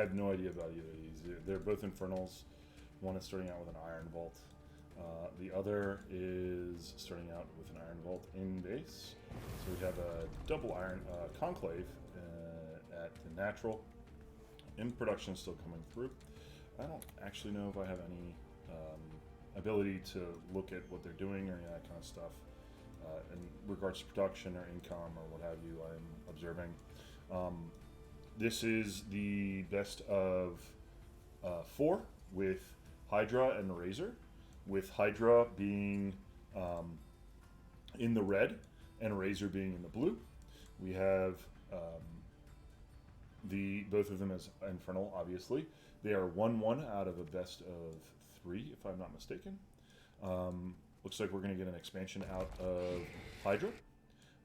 have no idea about either of these. They're both Infernals. One is starting out with an Iron Vault. The other is starting out with an Iron Vault in base. So we have a double Iron Conclave at the natural. In production still coming through. I don't actually know if I have any ability to look at what they're doing or any of that kind of stuff. In regards to production or income or what have you, I'm observing. This is the best of 4 with Highdra and Rhizerrrrrrrrr, with Highdra being in the red and Rhizerrrrrrr being in the blue. We have both of them as Infernal, obviously. They are 1-1 out of a best of 3, if I'm not mistaken. Looks like we're going to get an expansion out of Highdra,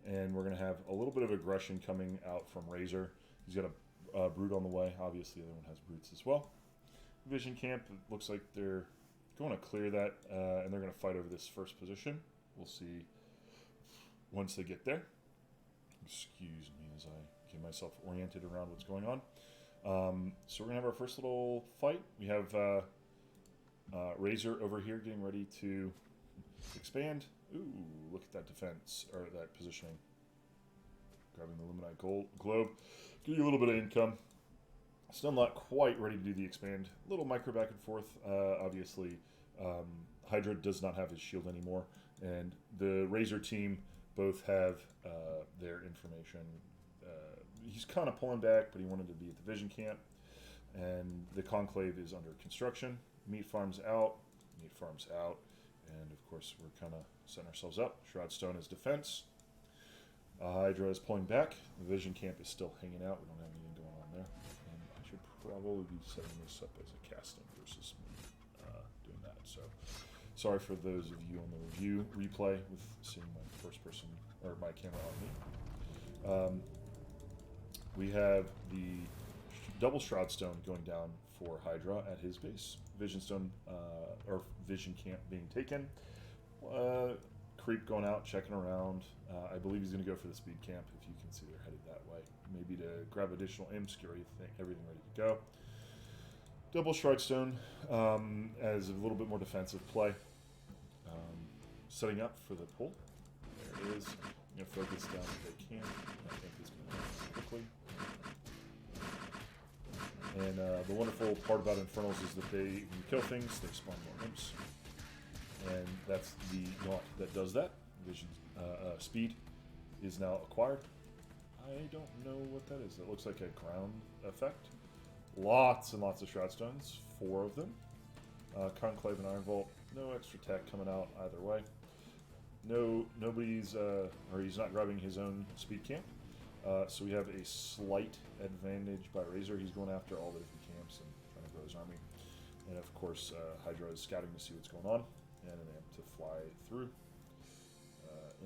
and we're going to have a little bit of aggression coming out from Rhizerrrrrrr. He's got a Brute on the way. Obviously, the other one has Brutes as well. Vision Camp, it looks like they're going to clear that, and they're going to fight over this first position. We'll see once they get there. Excuse me as I get myself oriented around what's going on. So we're going to have our first little fight. We have Rhizerrrrrrr over here getting ready to expand. Ooh, look at that defense, or that positioning. Grabbing the Luminite Globe. Give you a little bit of income. Still not quite ready to do the expand. A little micro back and forth. Obviously, Highdra does not have his shield anymore, and the Rhizerrrrrr team both have their information. He's kind of pulling back, but he wanted to be at the Vision Camp, and the Conclave is under construction. Meat farms out, and of course we're kind of setting ourselves up. Shroudstone is defense. Highdra is pulling back. The Vision Camp is still hanging out. We don't have anything going on there. And I should probably be setting this up as a casting versus me doing that. So sorry for those of you on the review replay with seeing my first person, or my camera on me. We have the double Shroudstone going down for Highdra at his base. Vision Stone, or Vision Camp being taken. Creep going out, checking around. I believe he's going to go for the speed camp, if you can see they're headed that way. Maybe to grab additional imps, get everything ready to go. Double Shroudstone as a little bit more defensive play. Setting up for the pull. There it is. I'm going to focus down if they can. I think it's going to happen quickly. And the wonderful part about Infernals is that when you kill things, they spawn more imps. And that's the gaunt that does that. Vision speed is now acquired. I don't know what that is. It looks like a ground effect. Lots and lots of Shroudstones, 4 of them. Conclave and Iron Vault, no extra tech coming out either way. Nobody's, or he's not grabbing his own speed camp. So we have a slight advantage by Rhizerrrrrr. He's going after all the different camps and trying to grow his army. And of course, Highdra is scouting to see what's going on, and an imp to fly through.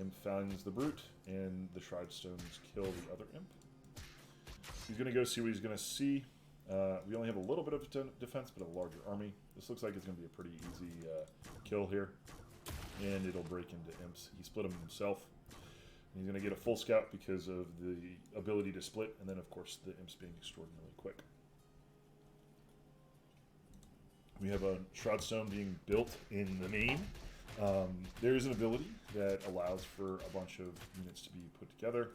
Imp finds the Brute, and the Shroudstones kill the other imp. He's going to go see what he's going to see. We only have a little bit of defense, but a larger army. This looks like it's going to be a pretty easy kill here, and it'll break into imps. He split them himself. He's going to get a full scout because of the ability to split, and then of course the imps being extraordinarily quick. We have a Shroudstone being built in the main. There is an ability that allows for a bunch of units to be put together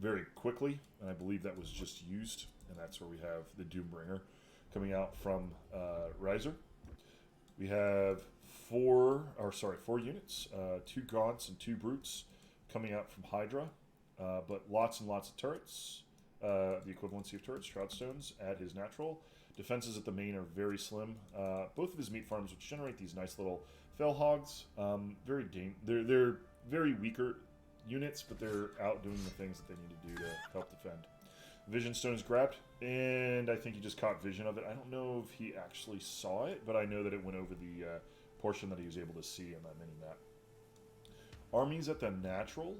very quickly, and I believe that was just used, and that's where we have the Doombringer coming out from Rhizerrrrrr. We have 4 units, 2 Gaunts and 2 Brutes coming out from Highdra, but lots and lots of turrets, the equivalency of turrets, Shroudstones, at his natural. Defenses at the main are very slim. Both of his meat farms, which generate these nice little Fell Hogs, they're very weaker units, but they're out doing the things that they need to do to help defend. Vision Stone is grabbed, and I think he just caught vision of it. I don't know if he actually saw it, but I know that it went over the portion that he was able to see on that mini-map. Army's at the natural,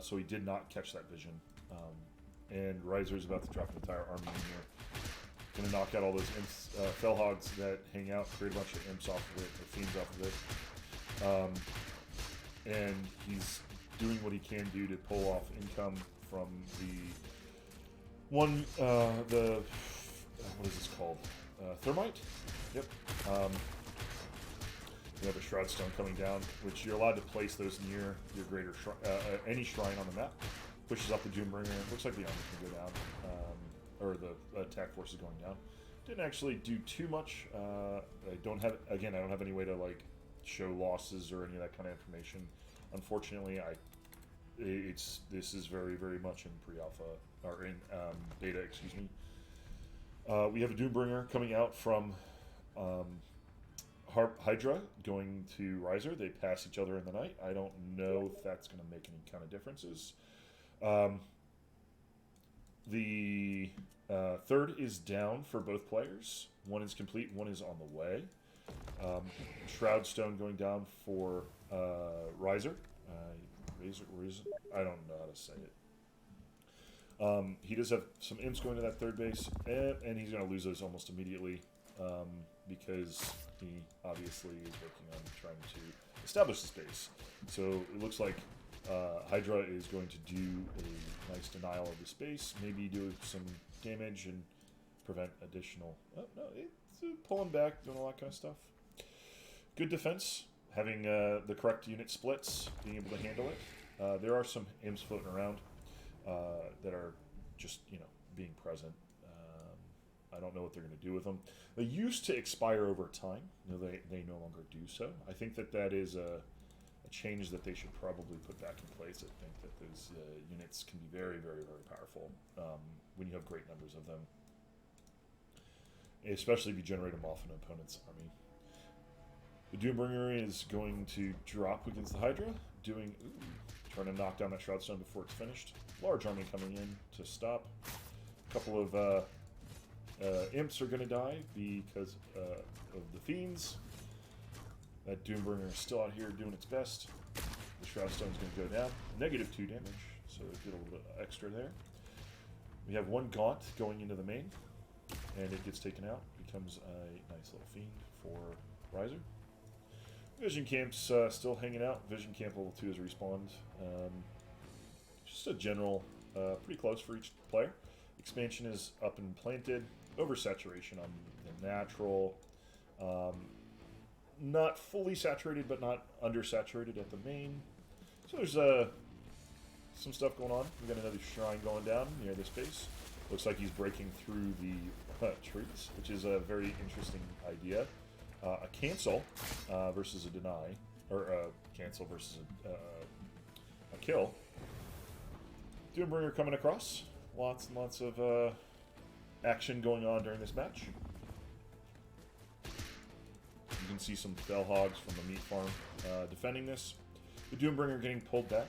so he did not catch that vision. And Rhizerrrrrr is about to drop an entire army in here. Going to knock out all those imps, Fell Hogs that hang out, create a bunch of imps off of it, or fiends off of it. And he's doing what he can do to pull off income from the One, what is this called? Thermite? Yep. We have a Shroud Stone coming down, which you're allowed to place those near your greater any shrine on the map. Pushes up the Doombringer. Looks like the army can go down, or the attack force is going down. Didn't actually do too much. I don't have any way to like show losses or any of that kind of information. Unfortunately, this is very, very much in pre-alpha or in beta. Excuse me. We have a Doombringer coming out from Highdra going to Rhizerrrrrrrrrr. They pass each other in the night. I don't know if that's going to make any kind of differences. The third is down for both players. One is complete, one is on the way. Shroud Stone going down for Rhizerrrrrrrr. I don't know how to say it. He does have some imps going to that third base, and he's going to lose those almost immediately because he obviously is working on trying to establish this base. So it looks like Highdra is going to do a nice denial of the space, maybe do some damage and prevent additional... Oh, no, it's pulling back, doing all that kind of stuff. Good defense, having the correct unit splits, being able to handle it. There are some imps floating around that are just, being present. I don't know what they're going to do with them. They used to expire over time. They no longer do so. I think that is a change that they should probably put back in place. I think that those units can be very, very, very powerful when you have great numbers of them, especially if you generate them off an opponent's army. The Doombringer is going to drop against the Highdra, trying to knock down that Shroud Stone before it's finished. Large army coming in to stop. A couple of imps are going to die because of the fiends. That Doombringer is still out here doing its best. The Shroud Stone's going to go down. -2 damage, so it did a little bit extra there. We have one Gaunt going into the main, and it gets taken out. Becomes a nice little fiend for Rhizerrrrrr. Vision Camp's still hanging out. Vision Camp level 2 has respawned. Just a general, pretty close for each player. Expansion is up and planted. Oversaturation on the natural. Not fully saturated, but not undersaturated at the main. So there's some stuff going on. We got another shrine going down near this base. Looks like he's breaking through the trees, which is a very interesting idea. A cancel versus a deny, or a cancel versus a kill. Doombringer coming across. Lots and lots of action going on during this match. You can see some fell hogs from the meat farm defending this. The Doombringer getting pulled back.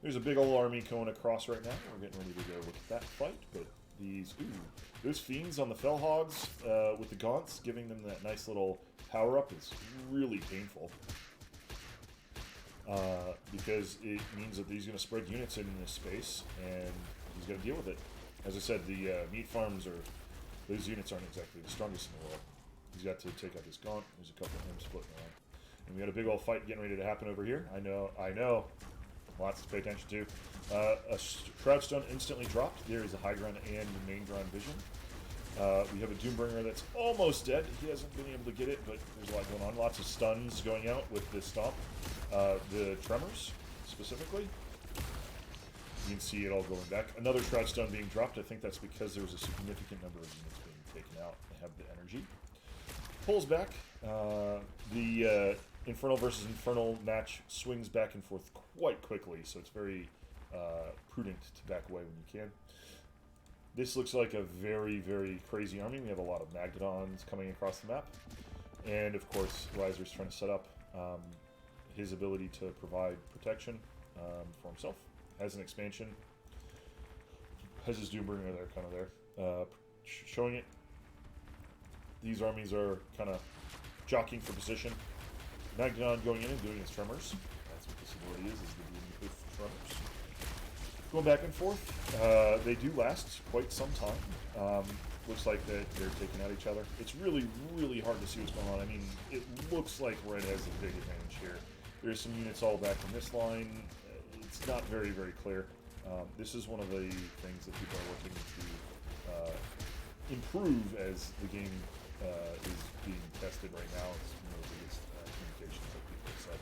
There's a big old army going across right now. We're getting ready to go with that fight, but those fiends on the fell hogs with the gaunts, giving them that nice little power-up is really painful. Because it means that he's going to spread units in this space, and he's going to deal with it. As I said, the meat farms those units aren't exactly the strongest in the world. He's got to take out this gaunt. There's a couple of him splitting around. And we got a big old fight getting ready to happen over here. I know. Lots to pay attention to. A Shroud Stone instantly dropped. There is a High Ground and the main ground vision. We have a Doombringer that's almost dead. He hasn't been able to get it, but there's a lot going on. Lots of stuns going out with this stomp. The Tremors, specifically. You can see it all going back. Another Shroud Stone being dropped. I think that's because there was a significant number of units being taken out. They have the energy. Pulls back. The Infernal versus Infernal match swings back and forth quite quickly, so it's very prudent to back away when you can. This looks like a very, very crazy army. We have a lot of Navigators coming across the map. And, of course, Rhizerrrrrr's trying to set up his ability to provide protection for himself. Has an expansion. Has his Doombringer there, kind of there. Showing it. These armies are kind of jockeying for position. Navigator going in and doing his Tremors. That's what this ability is the Doom with Tremors. Going back and forth. They do last quite some time. Looks like they're taking out each other. It's really, really hard to see what's going on. I mean, it looks like Red has a big advantage here. There's some units all back in this line. It's not very, very clear. This is one of the things that people are looking to improve as the game is being tested right now. It's one of the biggest communications that people have said.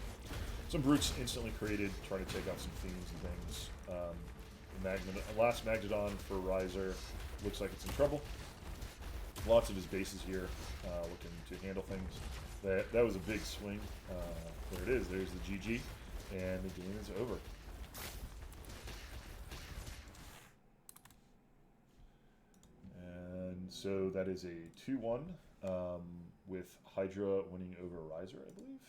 Some brutes instantly created, trying to take out some themes and things. Last Magnodon for Rhizerrrrrrrrrr looks like it's in trouble. Lots of his bases here looking to handle things. That was a big swing. There it is. There's the GG, and the game is over. And so that is a 2-1 with Highdra winning over Rhizerrrrrrrr, I believe.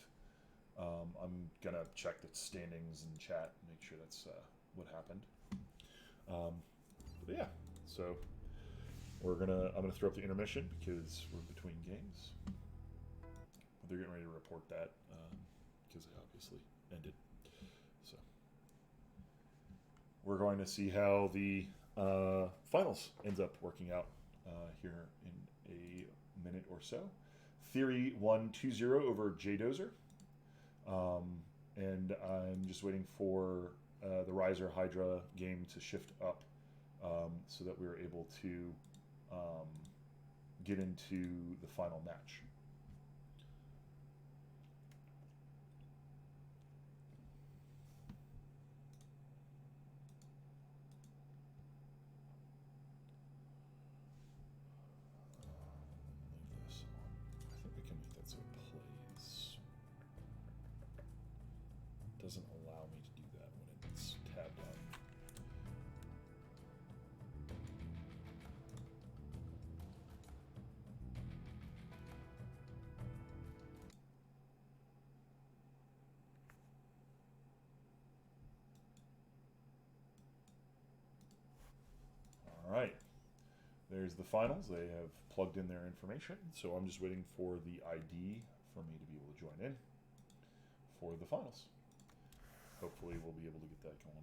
I'm gonna check the standings in chat and make sure that's what happened. But yeah, so I'm gonna throw up the intermission because we're between games. They're getting ready to report that because they obviously ended. So we're going to see how the finals ends up working out here in a minute or so. Theory won 2-0 over J-Dozer. And I'm just waiting for the Rhizerrrrrrr Highdra game to shift up so that we were able to get into the final match. Leave this on. I think we can make that so it plays. It doesn't allow me to do that when it's tabbed on. All right, there's the finals. They have plugged in their information, so I'm just waiting for the ID for me to be able to join in for the finals. Hopefully we'll be able to get that going on.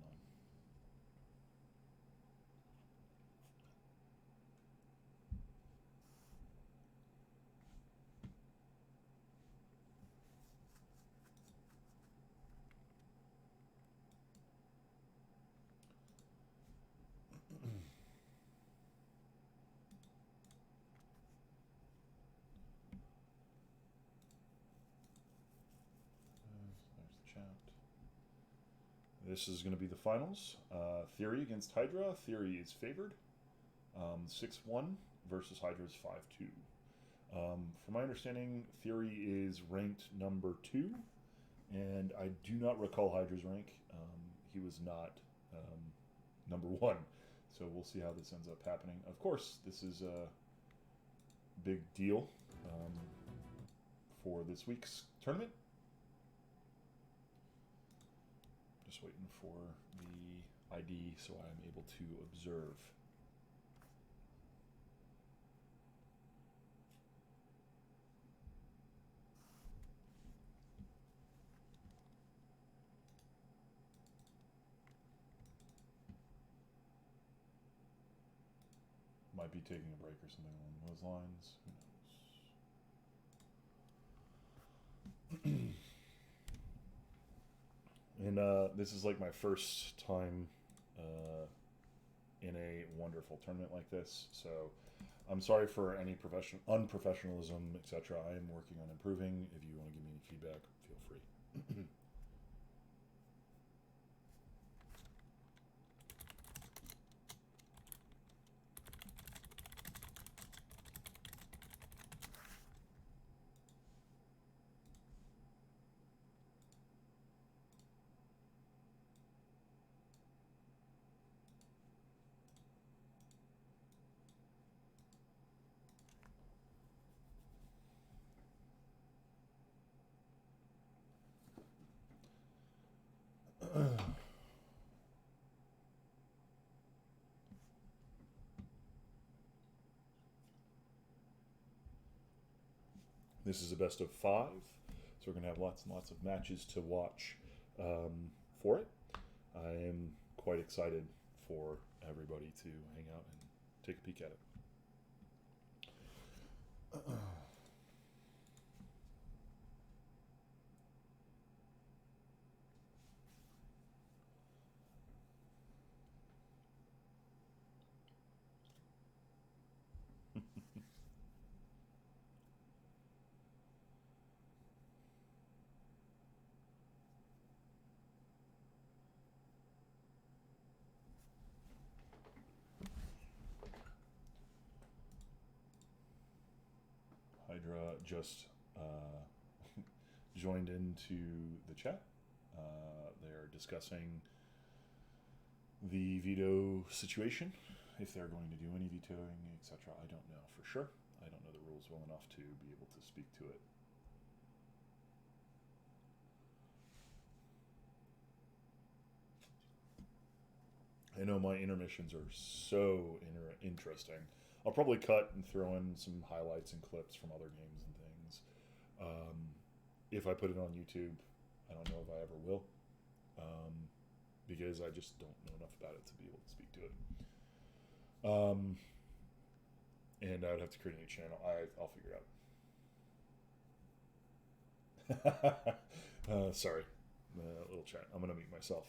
This is going to be the finals. Theory against Highdra. Theory is favored. 6-1 versus Hydra's 5-2. From my understanding, Theory is ranked number 2, and I do not recall Hydra's rank. He was not number 1, so we'll see how this ends up happening. Of course, this is a big deal for this week's tournament. Just waiting for the ID so I'm able to observe. Might be taking a break or something along those lines. Who knows? And this is like my first time in a wonderful tournament like this, so I'm sorry for any unprofessionalism, etc. I am working on improving. If you want to give me any feedback, feel free. This is a best of 5, so we're going to have lots and lots of matches to watch for it. I am quite excited for everybody to hang out and take a peek at it. Highdra just joined into the chat. They're discussing the veto situation, if they're going to do any vetoing, etc. I don't know for sure. I don't know the rules well enough to be able to speak to it. I know my intermissions are so interesting. I'll probably cut and throw in some highlights and clips from other games and things. If I put it on YouTube, I don't know if I ever will, because I just don't know enough about it to be able to speak to it. And I would have to create a new channel. I'll figure it out. Sorry, little chat. I'm gonna mute myself.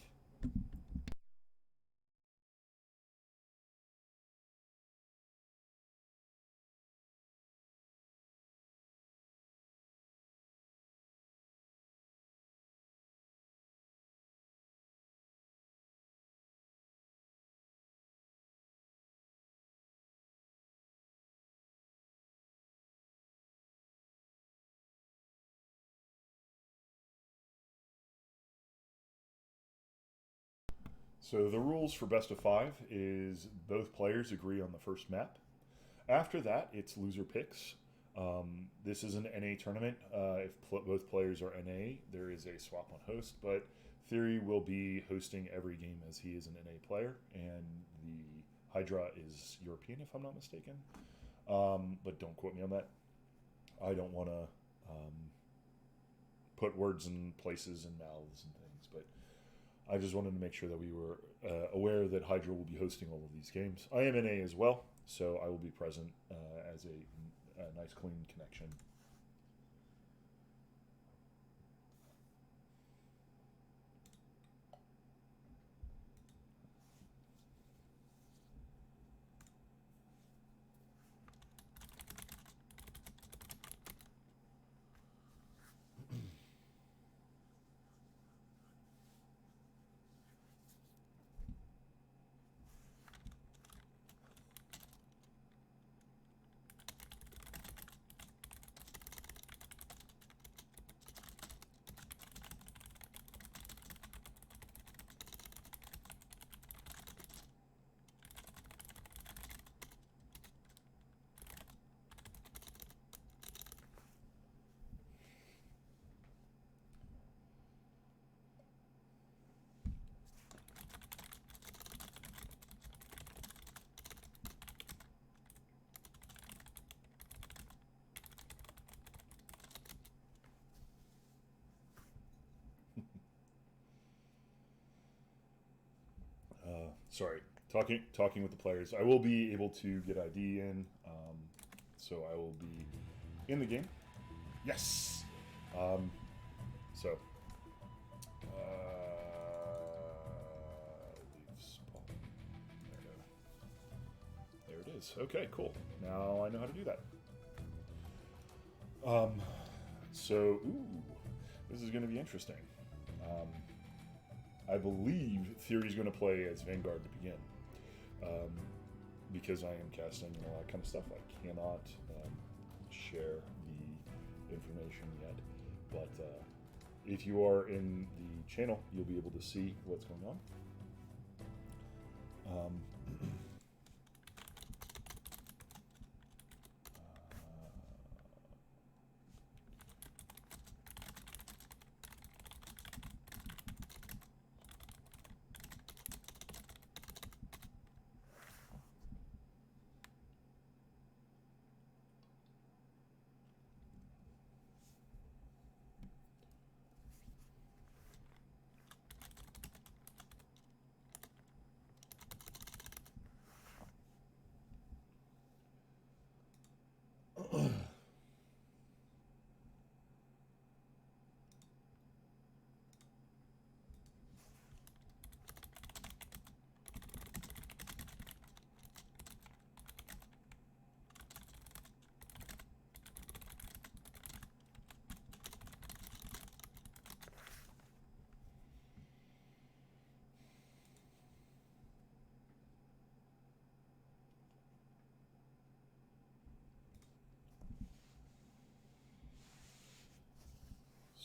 So the rules for best of 5 is both players agree on the first map. After that, it's loser picks. This is an NA tournament. If both players are NA, there is a swap on host, but Theory will be hosting every game as he is an NA player, and the Highdra is European, if I'm not mistaken. But don't quote me on that. I don't want to put words in places and mouths and things, but I just wanted to make sure that we were aware that Highdra will be hosting all of these games. I am NA as well, so I will be present as a nice, clean connection. Sorry, talking with the players. I will be able to get ID in, so I will be in the game. Yes. So leave spawn. There it is. Okay, cool. Now I know how to do that. So this is going to be interesting. I believe Theory's going to play as Vanguard to begin, because I am casting and all that kind of stuff. I cannot share the information yet, but if you are in the channel, you'll be able to see what's going on.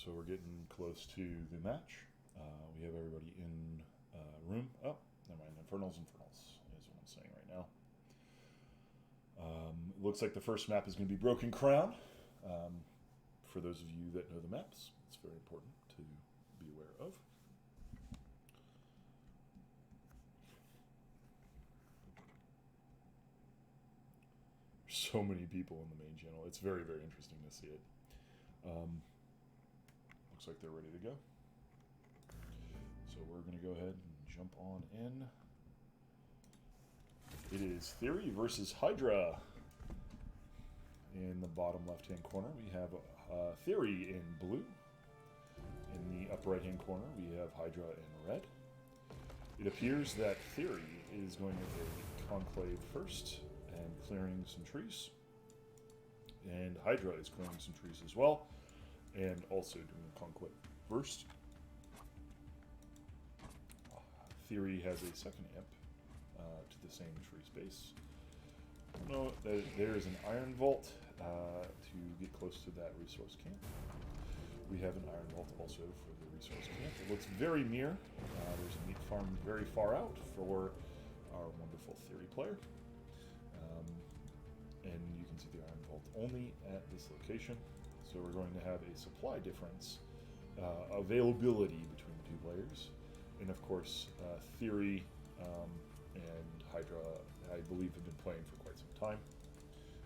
So we're getting close to the match. We have everybody in room. Oh, never mind. Infernals is what I'm saying right now. Looks like the first map is going to be Broken Crown. For those of you that know the maps, it's very important to be aware of. So many people in the main channel. It's very, very interesting to see it. Looks like they're ready to go. So we're going to go ahead and jump on in. It is Theory versus Highdra. In the bottom left-hand corner, we have Theory in blue. In the upper right-hand corner, we have Highdra in red. It appears that Theory is going with a Conclave first and clearing some trees. And Highdra is clearing some trees as well, and also doing a Conclave first. Theory has a second imp to the same tree space. No, there is an Iron Vault to get close to that resource camp. We have an Iron Vault also for the resource camp. It looks very near. There's a meat farm very far out for our wonderful Theory player. And you can see the Iron Vault only at this location. So we're going to have a supply difference, availability between the two players. And of course, Theory and Highdra, I believe, have been playing for quite some time.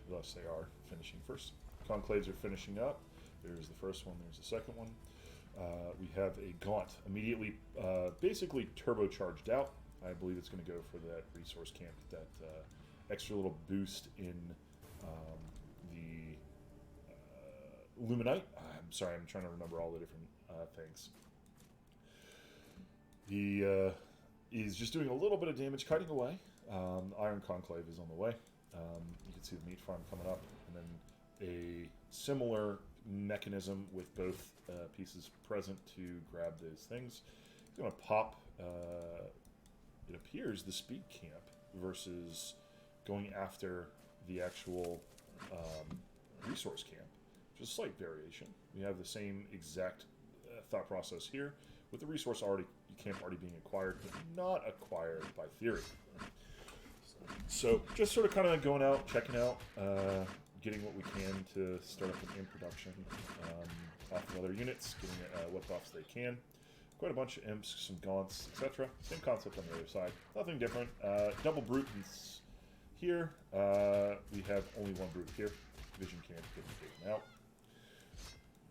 Thus, they are finishing first. Conclaves are finishing up. There's the first one, there's the second one. We have a Gaunt immediately, basically turbocharged out. I believe it's going to go for that resource camp, that extra little boost in the Luminite. I'm sorry, I'm trying to remember all the different things. He's just doing a little bit of damage, kiting away. Iron Conclave is on the way. You can see the meat farm coming up, and then a similar mechanism with both pieces present to grab those things. He's going to pop, it appears, the speed camp versus going after the actual resource camp, which is a slight variation. We have the same exact thought process here, with the resource camp already being acquired, but not acquired by Theory. So just sort of kind of going out, checking out, getting what we can to start up an imp production off of other units, getting what buffs they can. Quite a bunch of imps, some gaunts, etc. Same concept on the other side. Nothing different. Double brute here. We have only one brute here. Vision can't get taken out.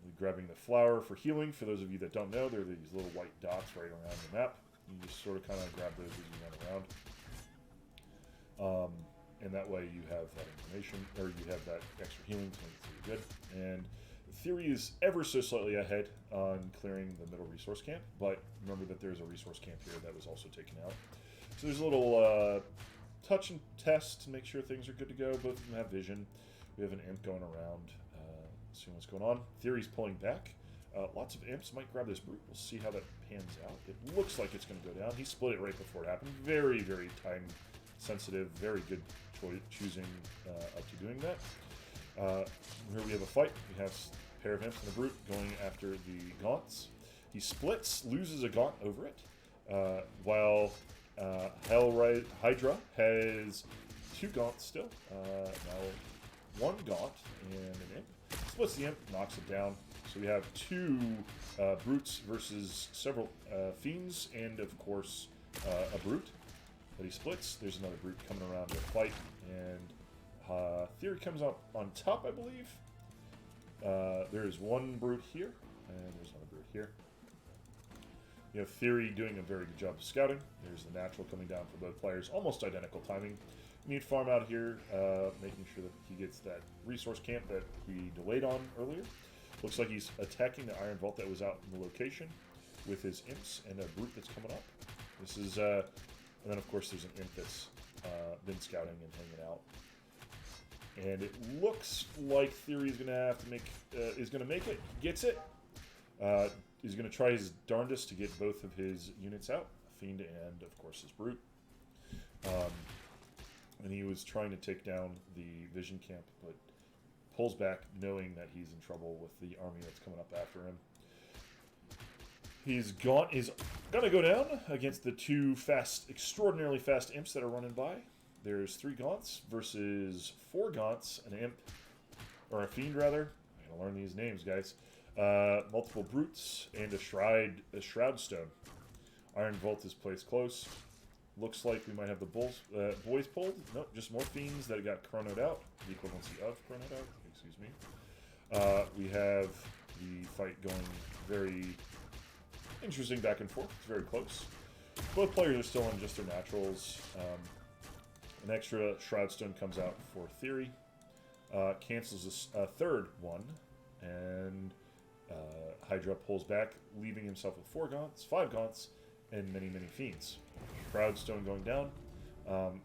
We're grabbing the flower for healing. For those of you that don't know, there are these little white dots right around the map. You just sort of kind of grab those as you run around. And that way you have that information, or you have that extra healing to make it really good. And Theory is ever so slightly ahead on clearing the middle resource camp, but remember that there's a resource camp here that was also taken out. So there's a little touch and test to make sure things are good to go. Both of them have vision. We have an imp going around, seeing what's going on. Theory's pulling back. Lots of imps might grab this brute. We'll see how that pans out. It looks like it's going to go down. He split it right before it happened. Very, very time sensitive. Very good choosing up to doing that. Here we have a fight. We have a pair of imps and a brute going after the gaunts. He splits, loses a gaunt over it, while Highdra has two gaunts still. Now one gaunt and an imp. Splits the imp, knocks it down. So we have two brutes versus several fiends, and of course a brute that he splits. There's another brute coming around to fight, and Theory comes up on top, I believe. There is one brute here, and there's another brute here. You have Theory doing a very good job of scouting. There's the natural coming down for both players. Almost identical timing. Meat farm out here, making sure that he gets that resource camp that he delayed on earlier. Looks like he's attacking the Iron Vault that was out in the location with his imps and a brute that's coming up. This is, and then of course there's an imp that's been scouting and hanging out. And it looks like Theory is going to have to make, is going to make it, gets it. He's going to try his darndest to get both of his units out, Fiend and of course his brute. And he was trying to take down the Vision Camp, but pulls back knowing that he's in trouble with the army that's coming up after him. His Gaunt is going to go down against the two extraordinarily fast imps that are running by. There's 3 Gaunts versus 4 Gaunts, an imp, or a fiend rather. I gotta learn these names, guys. Multiple brutes and a shroud stone. Iron Vault is placed close. Looks like we might have the boys pulled. Nope, just more fiends that got chronoed out. The equivalency of chronoed out, excuse me. We have the fight going very interesting back and forth. It's very close. Both players are still on just their naturals. An extra Shroud Stone comes out for Theory. Cancels a third one. And Highdra pulls back, leaving himself with 4 Gaunts, 5 Gaunts, and many, many Fiends. Shroud Stone going down.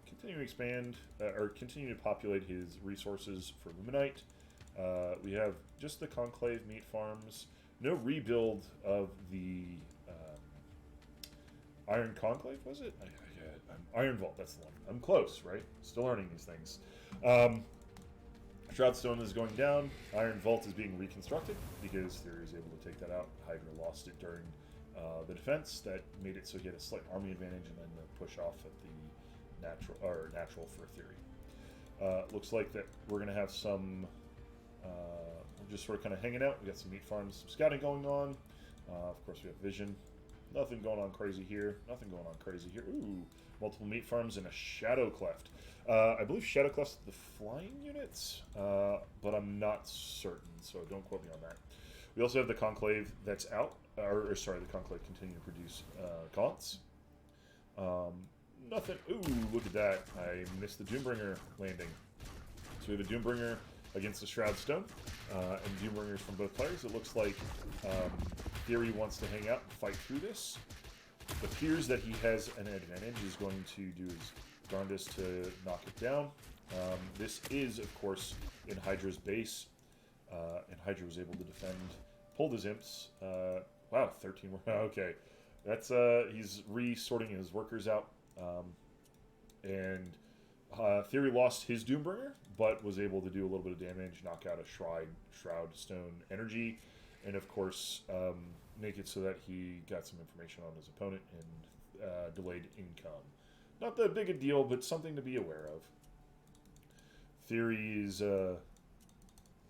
Continue to expand, or continue to populate his resources for Luminite. We have just the Conclave meat farms. No rebuild of the Iron Conclave, was it? Iron Vault, that's the one. I'm close, right? Still learning these things. Shroud Stone is going down. Iron Vault is being reconstructed because Theory is able to take that out. Highdra lost it during the defense. That made it so he had a slight army advantage, and then the push off at the natural for Theory. Looks like that we're going to have some... we're just sort of kind of hanging out. We got some meat farms, some scouting going on. Of course, we have vision. Nothing going on crazy here. Nothing going on crazy here. Ooh, multiple meat farms and a Shadow Cleft. I believe Shadow Cleft's the flying units, but I'm not certain, so don't quote me on that. We also have the Conclave that's out, or sorry, the Conclave continue to produce Gaunts. Nothing. Ooh, look at that. I missed the Doombringer landing. So we have a Doombringer against the Shroud Stone, and Doombringers from both players. It looks like Theory wants to hang out and fight through this. It appears that he has an advantage. He's going to do his darndest to knock it down. This is, of course, in Hydra's base, and Highdra was able to defend, pulled his imps. Wow, 13 more. Okay, that's he's resorting his workers out, and Theory lost his Doombringer, but was able to do a little bit of damage, knock out a Shroud Stone energy, and of course make it so that he got some information on his opponent and delayed income. Not that big a deal, but something to be aware of. Theory is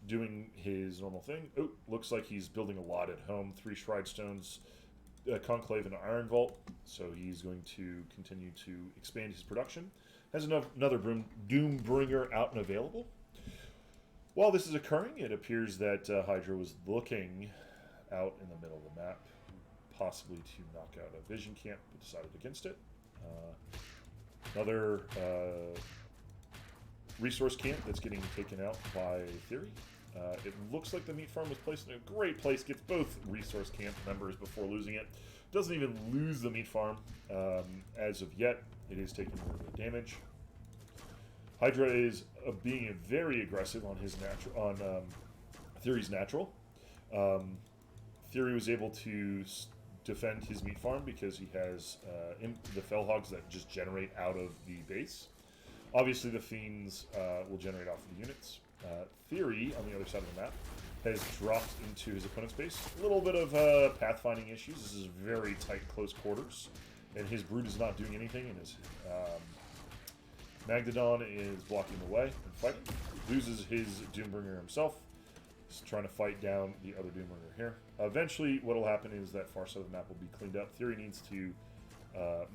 doing his normal thing. Oh, looks like he's building a lot at home. 3 Shroud Stones, Conclave, and Iron Vault. So he's going to continue to expand his production. Has another Doombringer out and available. While this is occurring, it appears that Highdra was looking out in the middle of the map, possibly to knock out a vision camp, but decided against it. Another resource camp that's getting taken out by Theory. It looks like the meat farm was placed in a great place, gets both resource camp members before losing it. Doesn't even lose the meat farm as of yet. It is taking a little bit of damage. Highdra is being very aggressive on his Theory's natural. Theory was able to defend his meat farm because he has the Fellhogs that just generate out of the base. Obviously, the Fiends will generate off of the units. Theory, on the other side of the map, has dropped into his opponent's base. A little bit of pathfinding issues. This is very tight, close quarters. And his Brood is not doing anything, and his Magdadon is blocking the way and fighting. Loses his Doombringer himself. He's trying to fight down the other Doombringer here. Eventually, what will happen is that far side of the map will be cleaned up. Theory needs to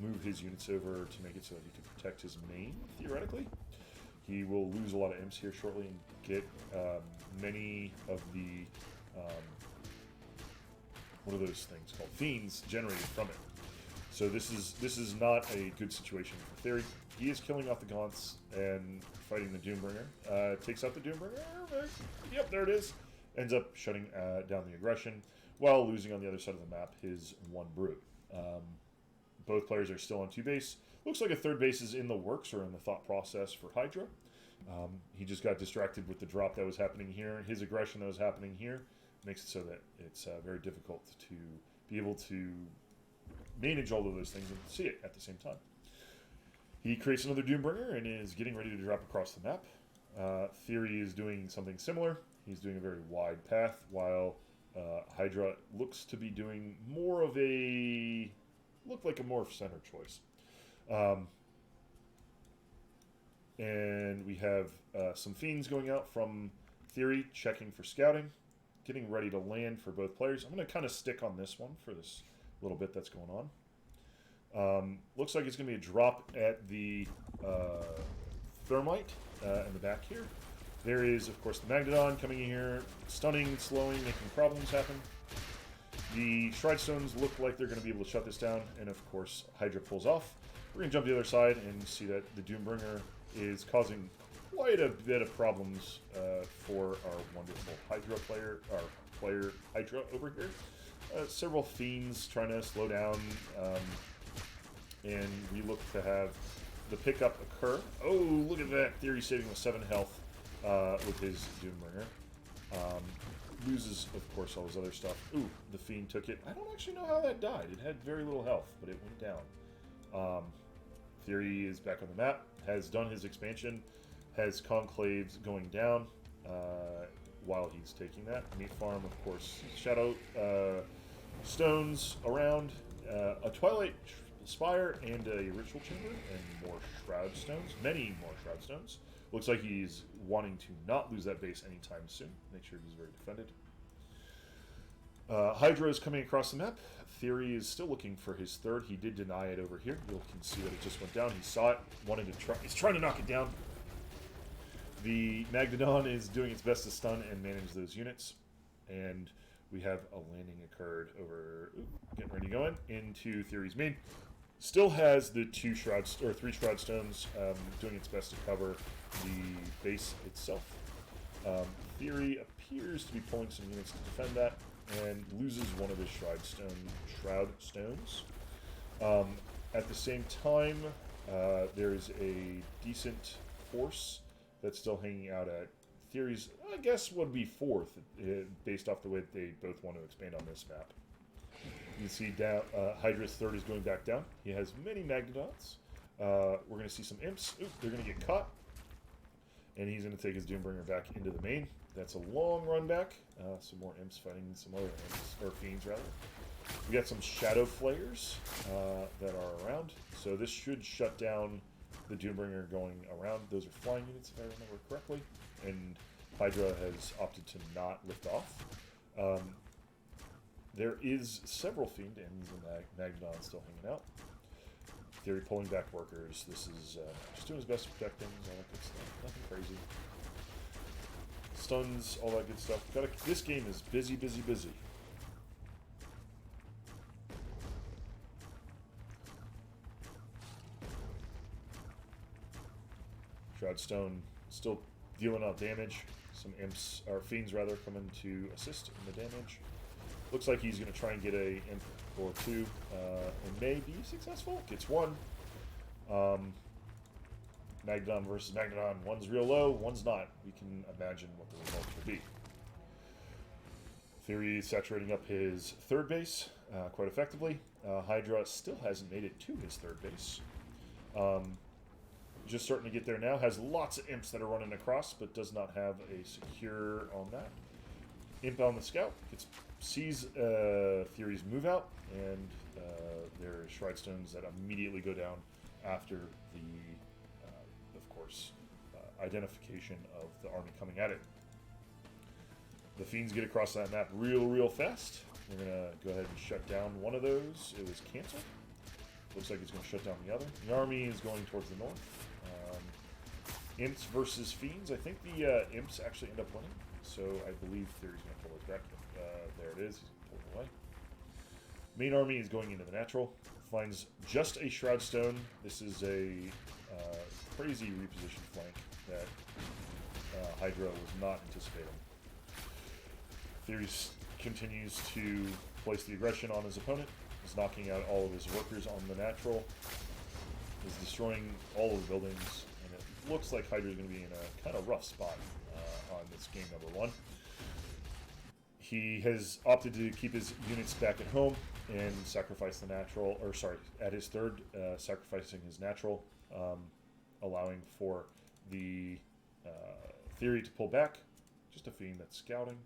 move his units over to make it so that he can protect his main, theoretically. He will lose a lot of imps here shortly and get many of the, what are those things called? Fiends generated from it. So this is not a good situation for Theory. He is killing off the Gaunts and fighting the Doombringer. Takes out the Doombringer. Yep, there it is. Ends up shutting down the aggression while losing on the other side of the map his 1 Brood. Both players are still on 2 base. Looks like a 3rd base is in the works or in the thought process for Highdra. He just got distracted with the drop that was happening here. His aggression that was happening here makes it so that it's very difficult to be able to manage all of those things and see it at the same time. He creates another Doombringer and is getting ready to drop across the map. Theory is doing something similar. He's doing a very wide path while Highdra looks to be doing more of a... look like a more center choice. And we have some Fiends going out from Theory, checking for scouting, getting ready to land for both players. I'm going to kind of stick on this one for this little bit that's going on. Looks like it's going to be a drop at the Thermite in the back here. There is, of course, the Magnodon coming in here, stunning, slowing, making problems happen. The Shroud Stones look like they're going to be able to shut this down, and of course, Highdra pulls off. We're going to jump to the other side and see that the Doombringer is causing quite a bit of problems for our wonderful Highdra player Highdra over here. Several Fiends trying to slow down, and we look to have the pickup occur. Oh, look at that! Theory saving with 7 health with his Doombringer. Loses, of course, all his other stuff. Ooh, the Fiend took it. I don't actually know how that died. It had very little health, but it went down. Theory is back on the map, has done his expansion, has Conclaves going down while he's taking that. Meat Farm, of course, Shadow Stones around, a Twilight Spire and a Ritual Chamber, and more Shroud Stones, many more Shroud Stones. Looks like he's wanting to not lose that base anytime soon. Make sure he's very defended. Highdra is coming across the map. Theory is still looking for his third. He did deny it over here. You can see that it just went down. He saw it, wanted to try. He's trying to knock it down. The Magnodon is doing its best to stun and manage those units. And we have a landing occurred over, getting ready to go into Theory's main. Still has the 3 Shroud Stones doing its best to cover the base itself. Theory appears to be pulling some units to defend that and loses one of his Shroud Stones. At the same time, there's a decent force that's still hanging out at Theory's, I guess, would be 4th, based off the way they both want to expand on this map. You can see down, Hydra's 3rd is going back down. He has many Magnodons. We're going to see some Imps. Oop, they're going to get caught. And he's going to take his Doombringer back into the main. That's a long run back. Some more Imps fighting some other Imps, or Fiends rather. We got some Shadow Flayers that are around. So this should shut down the Doombringer going around. Those are flying units, if I remember correctly. And Highdra has opted to not lift off. There is several Fiend ends and Magnodon still hanging out. Theory pulling back workers. This is just doing his best to protect things, all that good stuff. Nothing crazy. Stuns, all that good stuff. This game is busy, busy, busy. Shroudstone still dealing out damage. Some Imps, or Fiends rather, coming to assist in the damage. Looks like he's going to try and get a Imp or 2, and may be successful. Gets 1. Magnodon versus Magnodon. One's real low, one's not. We can imagine what the results will be. Theory is saturating up his 3rd base quite effectively. Highdra still hasn't made it to his 3rd base. Just starting to get there now. Has lots of Imps that are running across, but does not have a secure on that. Imp on the scout sees Theory's move out, and there are Shroud Stones that immediately go down after the, of course, identification of the army coming at it. The Fiends get across that map real fast. We're going to go ahead and shut down one of those. It was canceled. Looks like it's going to shut down the other. The army is going towards the north. Imps versus Fiends. I think the Imps actually end up winning. So I believe Theory's going to pull it back. There it is. He's pulling away. Main army is going into the natural. Finds just a Shroud Stone. This is a crazy repositioned flank that Highdra was not anticipating. Theory continues to place the aggression on his opponent. He's knocking out all of his workers on the natural. He's destroying all of the buildings. And it looks like Hydra is going to be in a kind of rough spot on this game number 1. He has opted to keep his units back at home and sacrifice the natural, or sorry, at his 3rd, sacrificing his natural, allowing for the Theory to pull back. Just a Fiend that's scouting.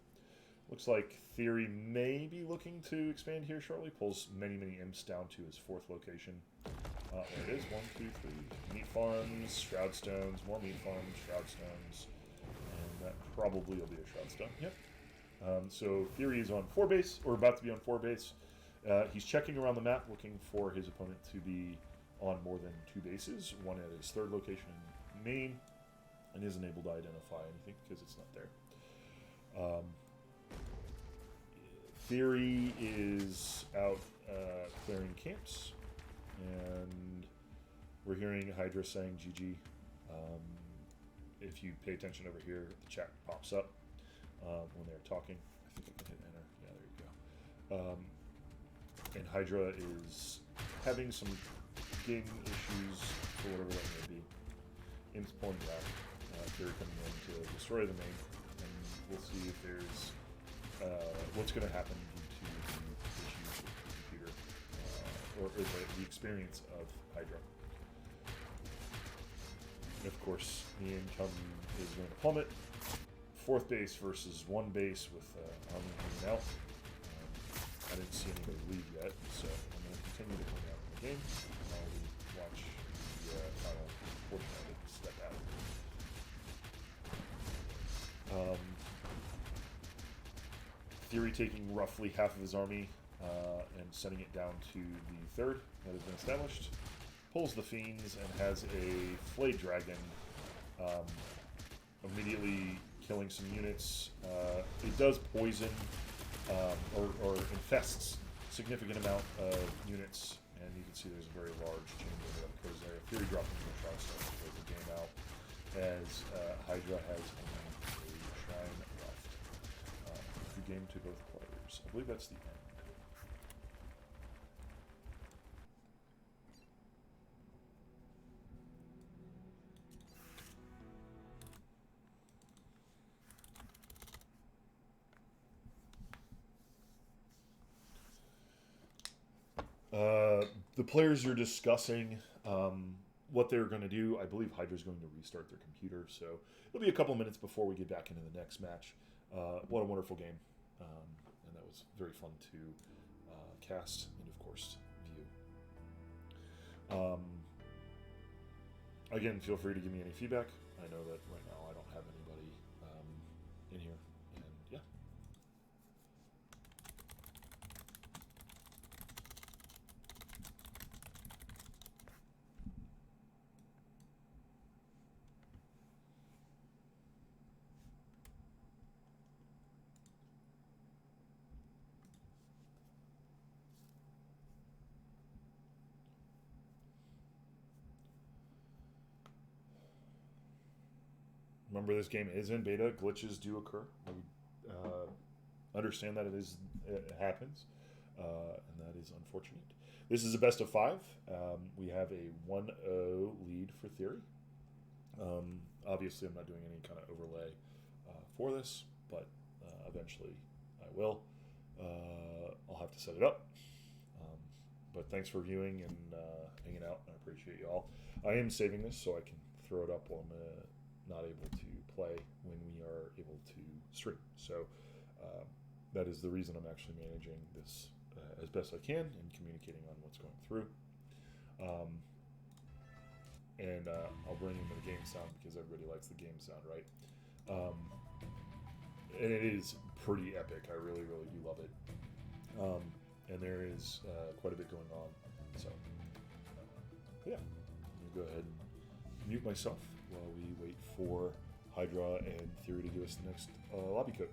Looks like Theory may be looking to expand here shortly. Pulls many, many imps down to his 4th location. There it is. 1, 2, 3. Meat farms, shroud stones, more meat farms, shroud stones. And that probably will be a shroud stone. Yep. So Theory is on 4 base, or about to be on 4 base. He's checking around the map, looking for his opponent to be on more than 2 bases. One at his 3rd location in main, and isn't able to identify anything because it's not there. Theory is out clearing camps, and we're hearing Highdra saying GG. If you pay attention over here, the chat pops up when they're talking. I think I can hit enter. Yeah, there you go. And Highdra is having some game issues for whatever that may be. Imps pulling back. Theory coming in to destroy the main, and we'll see if there's what's going to happen due to the issues with the computer, or the experience of Highdra. And of course, the income is going to plummet. 4th base versus 1 base with Army hanging out. I didn't see anybody leave yet, so I'm going to continue to hang out in the game while we watch the final portion of it step out. Theory taking roughly half of his army and sending it down to the 3rd that has been established. Pulls the Fiends and has a Flayed Dragon, immediately killing some units. It does poison or infests significant amount of units, and you can see there's a very large chamber that occurs there. Theory dropping the shroud stone to close the game out, as Highdra has only a shrine left. Good game to both players. I believe that's the end. The players are discussing what they're going to do. I believe Hydra's going to restart their computer, so it'll be a couple minutes before we get back into the next match. What a wonderful game, and that was very fun to cast and, of course, view. Again, feel free to give me any feedback. I know that right now I don't have anybody in here, and yeah. Remember, this game is in beta. Glitches do occur. Understand that it happens, and that is unfortunate. This is a best of 5. We have a 1-0 lead for Theory. Obviously, I'm not doing any kind of overlay for this, but eventually I will. I'll have to set it up. But thanks for viewing and hanging out. I appreciate you all. I am saving this so I can throw it up while I'm not able to play when we are able to stream. So that is the reason I'm actually managing this as best I can and communicating on what's going through. And I'll bring in the game sound because everybody likes the game sound, right? And it is pretty epic. I really, really do love it. And there is quite a bit going on. So, yeah, I'm going to go ahead and mute myself while we wait for Highdra and Theory to give us the next lobby code.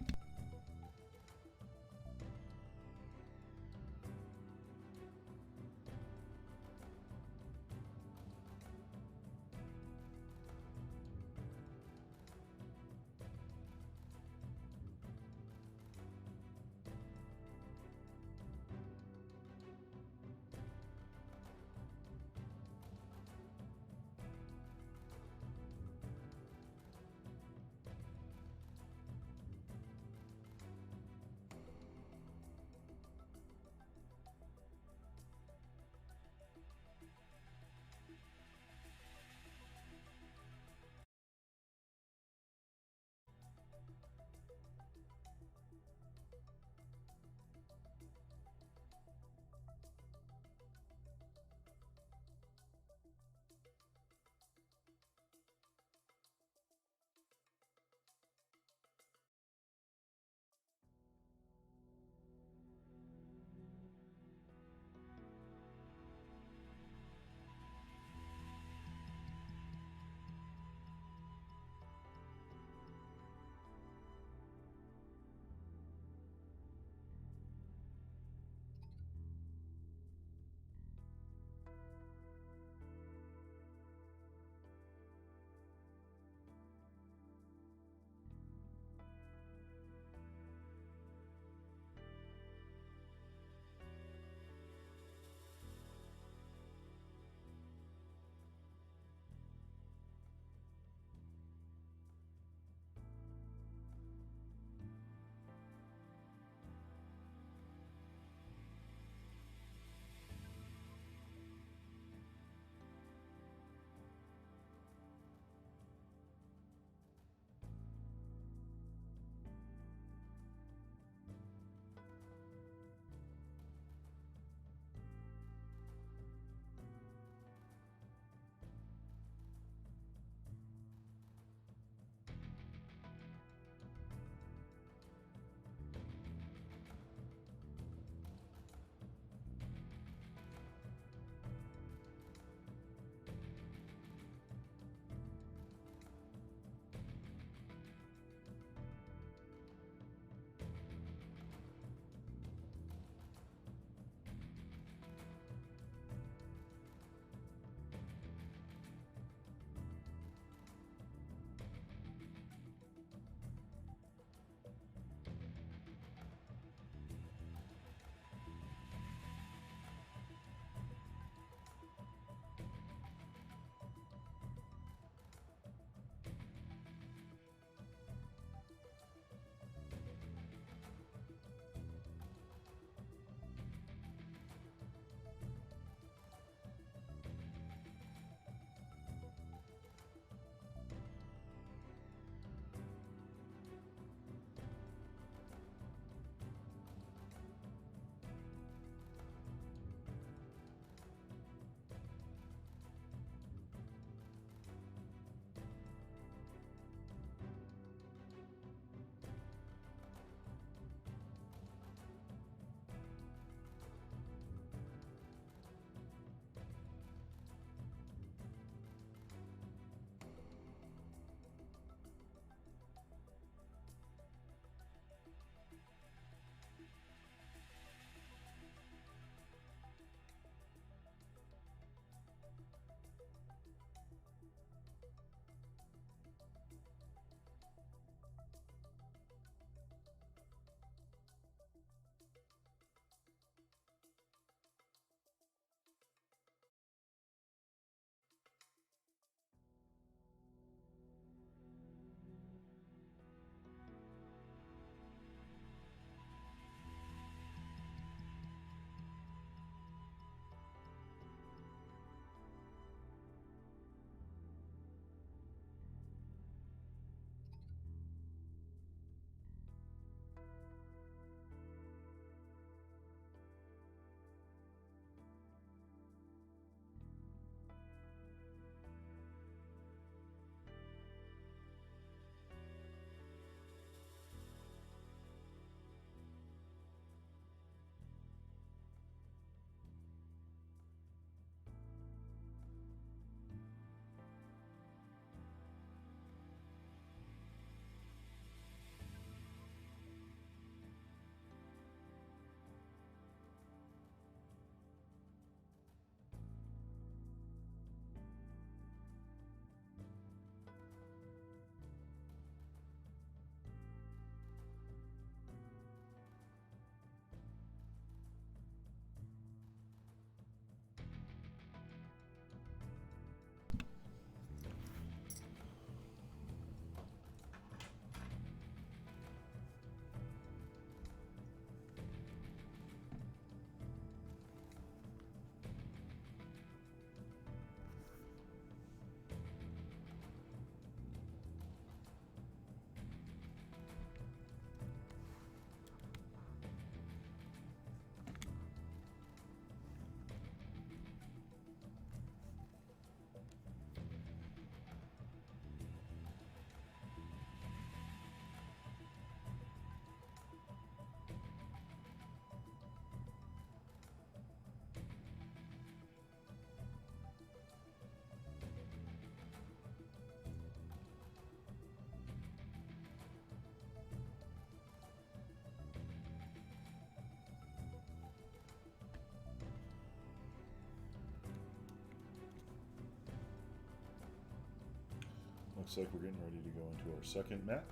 Looks like we're getting ready to go into our second map.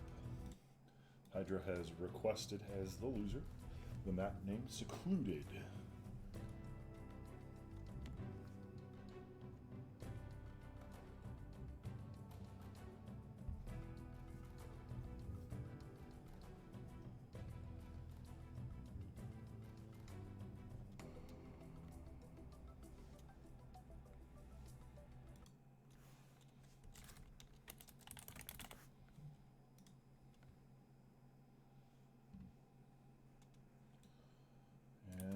Highdra has requested as the loser the map named Secluded.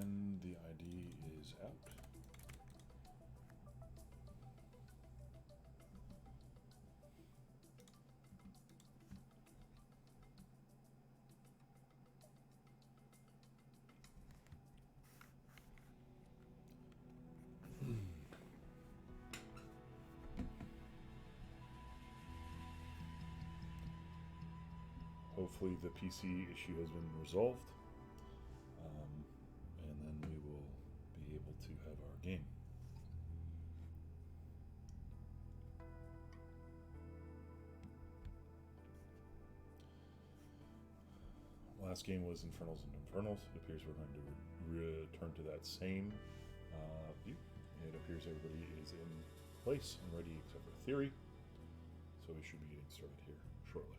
And the ID is out. Hopefully the PC issue has been resolved. And then we will be able to have our game. Last game was Infernals and Infernals. It appears we're going to return to that same view. It appears everybody is in place and ready except for Theory. So we should be getting started here shortly.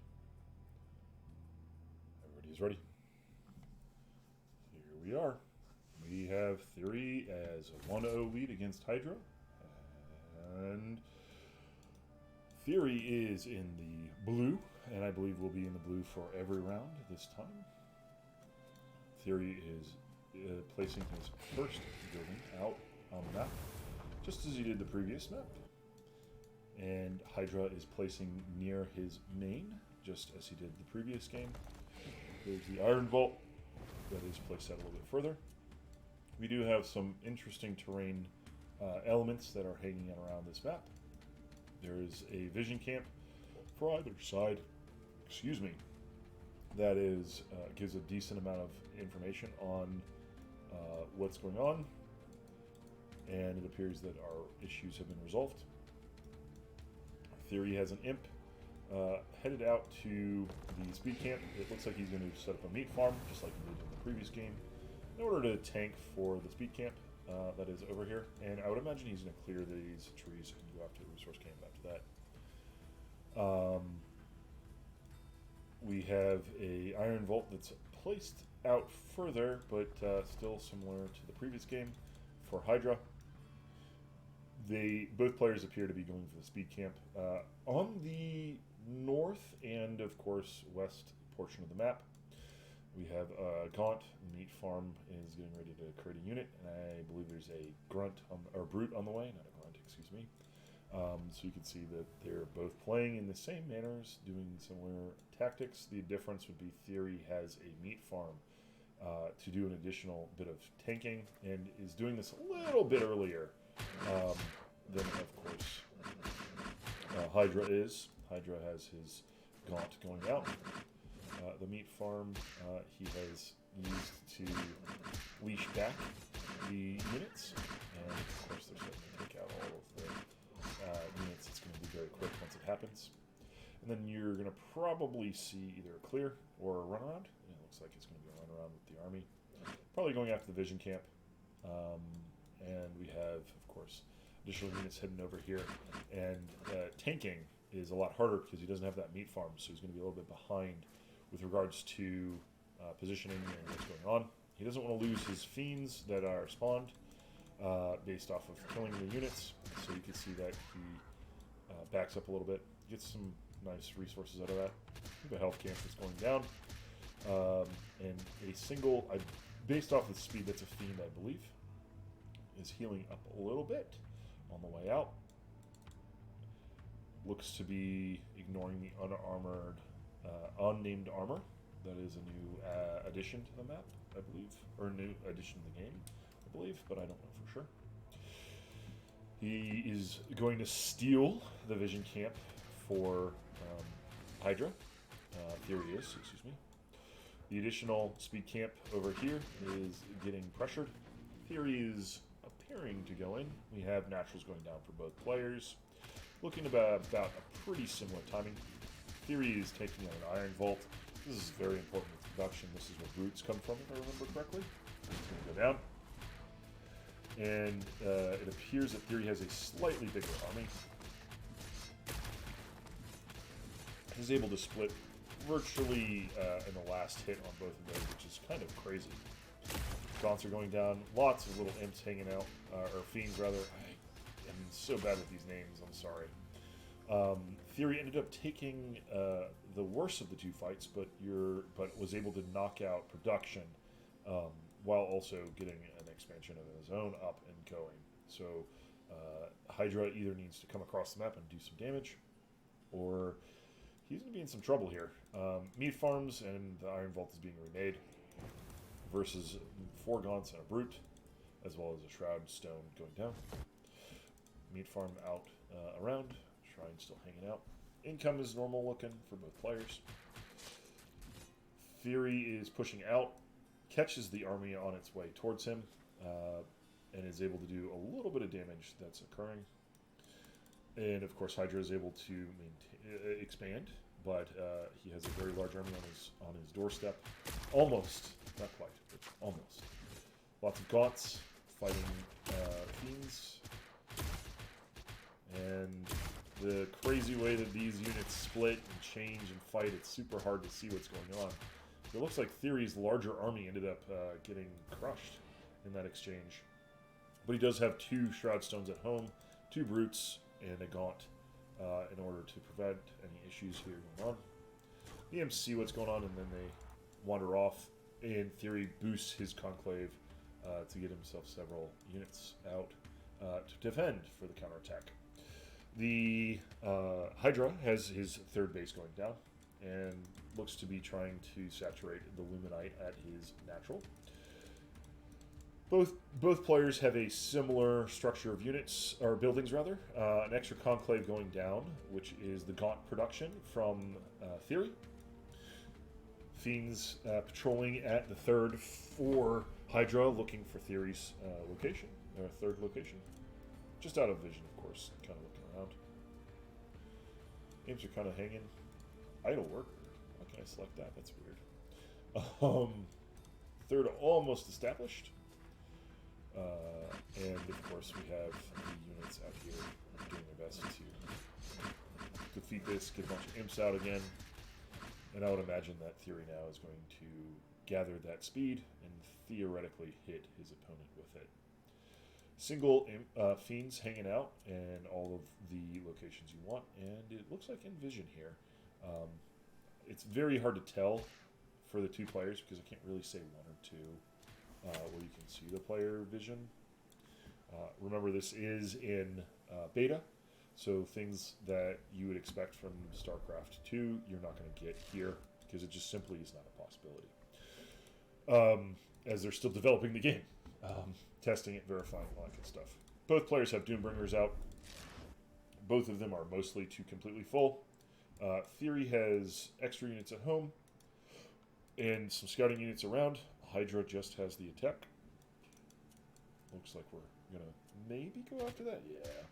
Everybody is ready. Here we are. We have Theory as a 1-0 lead against Highdra. And Theory is in the blue, and I believe will be in the blue for every round this time. Theory is placing his first building out on the map, just as he did the previous map. And Highdra is placing near his main, just as he did the previous game. There's the Iron Vault that is placed out a little bit further. We do have some interesting terrain elements that are hanging around this map. There is a vision camp for either side, excuse me, that is gives a decent amount of information on what's going on, and it appears that our issues have been resolved. Theory has an imp headed out to the speed camp. It looks like he's going to set up a meat farm, just like he did in the previous game, in order to tank for the speed camp that is over here. And I would imagine he's going to clear these trees and go after the resource camp after that. We have a Iron Vault that's placed out further, but still similar to the previous game for Highdra. Both players appear to be going for the speed camp. On the north and, of course, west portion of the map, we have Gaunt. Meat Farm is getting ready to create a unit, and I believe there's a grunt or brute on the way, not a grunt, excuse me. So you can see that they're both playing in the same manners, doing similar tactics. The difference would be Theory has a meat farm to do an additional bit of tanking, and is doing this a little bit earlier than, of course, Highdra is. Highdra has his Gaunt going out. The meat farm he has used to leash back the units, and of course they're starting to take out all of the units. It's going to be very quick once it happens. And then you're going to probably see either a clear or a run around. It looks like it's going to be a run around with the army. Probably going after the vision camp. And we have, of course, additional units heading over here. And tanking is a lot harder because he doesn't have that meat farm, so he's going to be a little bit behind with regards to positioning and what's going on. He doesn't want to lose his fiends that are spawned based off of killing the units, so you can see that he backs up a little bit, gets some nice resources out of that. The health camp is going down, and a single, based off the speed, that's a fiend, I believe, is healing up a little bit on the way out. Looks to be ignoring the unarmored, unnamed armor. That is a new addition to the map, I believe, or a new addition to the game, I believe, but I don't know for sure. He is going to steal the vision camp for Highdra. Theory is, excuse me. The additional speed camp over here is getting pressured. Theory is appearing to go in. We have naturals going down for both players. looking about a pretty similar timing. Theory is taking out an Iron Vault. This is very important with production. This is where Brutes come from, if I remember correctly. It's going to go down. And it appears that Theory has a slightly bigger army. He's able to split virtually in the last hit on both of those, which is kind of crazy. Gaunts are going down. Lots of little imps hanging out, or fiends rather. I am so bad with these names. I'm sorry. Theory ended up taking the worst of the two fights, but was able to knock out production while also getting an expansion of his own up and going. So Highdra either needs to come across the map and do some damage, or he's going to be in some trouble here. Meat farms and the Iron Vault is being remade versus 4 Gaunts and a Brute, as well as a Shroud Stone going down. Meat farm out around. Shrine still hanging out. Income is normal looking for both players. Theory is pushing out, catches the army on its way towards him, and is able to do a little bit of damage that's occurring. And of course, Highdra is able to expand, but he has a very large army on his doorstep. Almost, not quite, but almost. Lots of Gaunts fighting fiends, and the crazy way that these units split and change and fight, it's super hard to see what's going on. It looks like Theory's larger army ended up getting crushed in that exchange. But he does have 2 Shroud Stones at home, 2 Brutes, and a Gaunt in order to prevent any issues here going on. The imps see what's going on, and then they wander off. And Theory boosts his Conclave to get himself several units out to defend for the counterattack. The Highdra has his 3rd base going down and looks to be trying to saturate the Luminite at his natural. Both players have a similar structure of units, or buildings rather. An extra Conclave going down, which is the Gaunt production from Theory. Fiends patrolling at the 3rd for Highdra, looking for Theory's location, or 3rd location. Just out of vision, of course, kind of looking around. Imps are kind of hanging. Idle worker. Why can I select that? That's weird. 3rd almost established. And of course we have the units out here doing their best to defeat this, get a bunch of imps out again. And I would imagine that Theory now is going to gather that speed and theoretically hit his opponent with it. Single fiends hanging out in all of the locations you want, and it looks like Envision here. It's very hard to tell for the 2 players because I can't really say 1 or 2 where you can see the player vision. Remember, this is in beta, so things that you would expect from StarCraft 2, you're not going to get here because it just simply is not a possibility. As they're still developing the game. Testing it, verifying, all that good stuff. Both players have Doombringers out. Both of them are mostly to completely full. Theory has extra units at home and some scouting units around. Highdra just has the attack. Looks like we're going to maybe go after that. Yeah.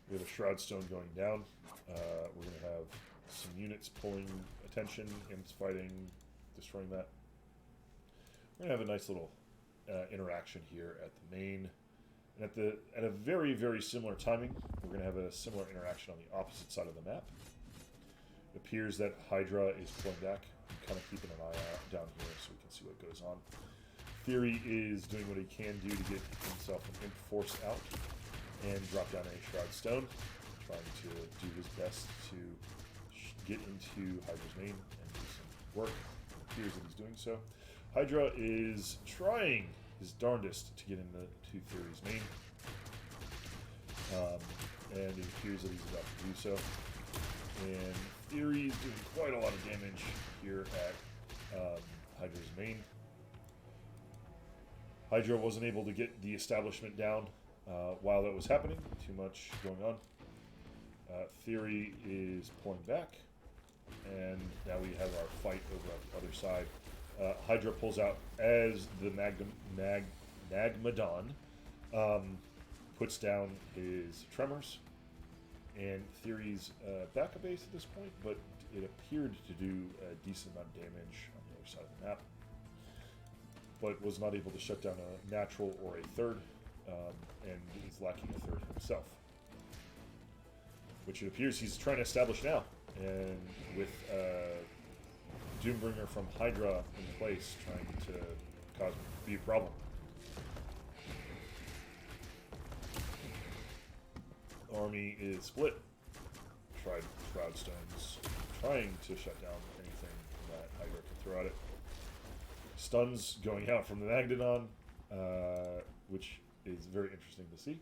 We have a Shroud Stone going down. We're going to have some units pulling attention, imps fighting, destroying that. We're going to have a nice little interaction here at the main, and at a very, very similar timing, we're going to have a similar interaction on the opposite side of the map. It appears that Highdra is pulling back. I'm kind of keeping an eye out down here so we can see what goes on. Theory is doing what he can do to get himself an imp force out and drop down a Shroud Stone, trying to do his best to get into Hydra's main and do some work. It appears that he's doing so. Highdra is trying his darndest to get into Theory's main, and it appears that he's about to do so. And Theory is doing quite a lot of damage here at Hydra's main. Highdra wasn't able to get the establishment down while that was happening. Too much going on. Theory is pulling back, and now we have our fight over on the other side. Highdra pulls out as the Magmadon puts down his Tremors, And Theory's back a base at this point, but it appeared to do a decent amount of damage on the other side of the map, but was not able to shut down a natural or a third, and is lacking a third himself, which it appears he's trying to establish now. And with Doombringer from Highdra in place, trying to be a problem. Army is split. Tried Shroudstones, trying to shut down anything that Highdra can throw at it. Stuns going out from the Magnodon, which is very interesting to see.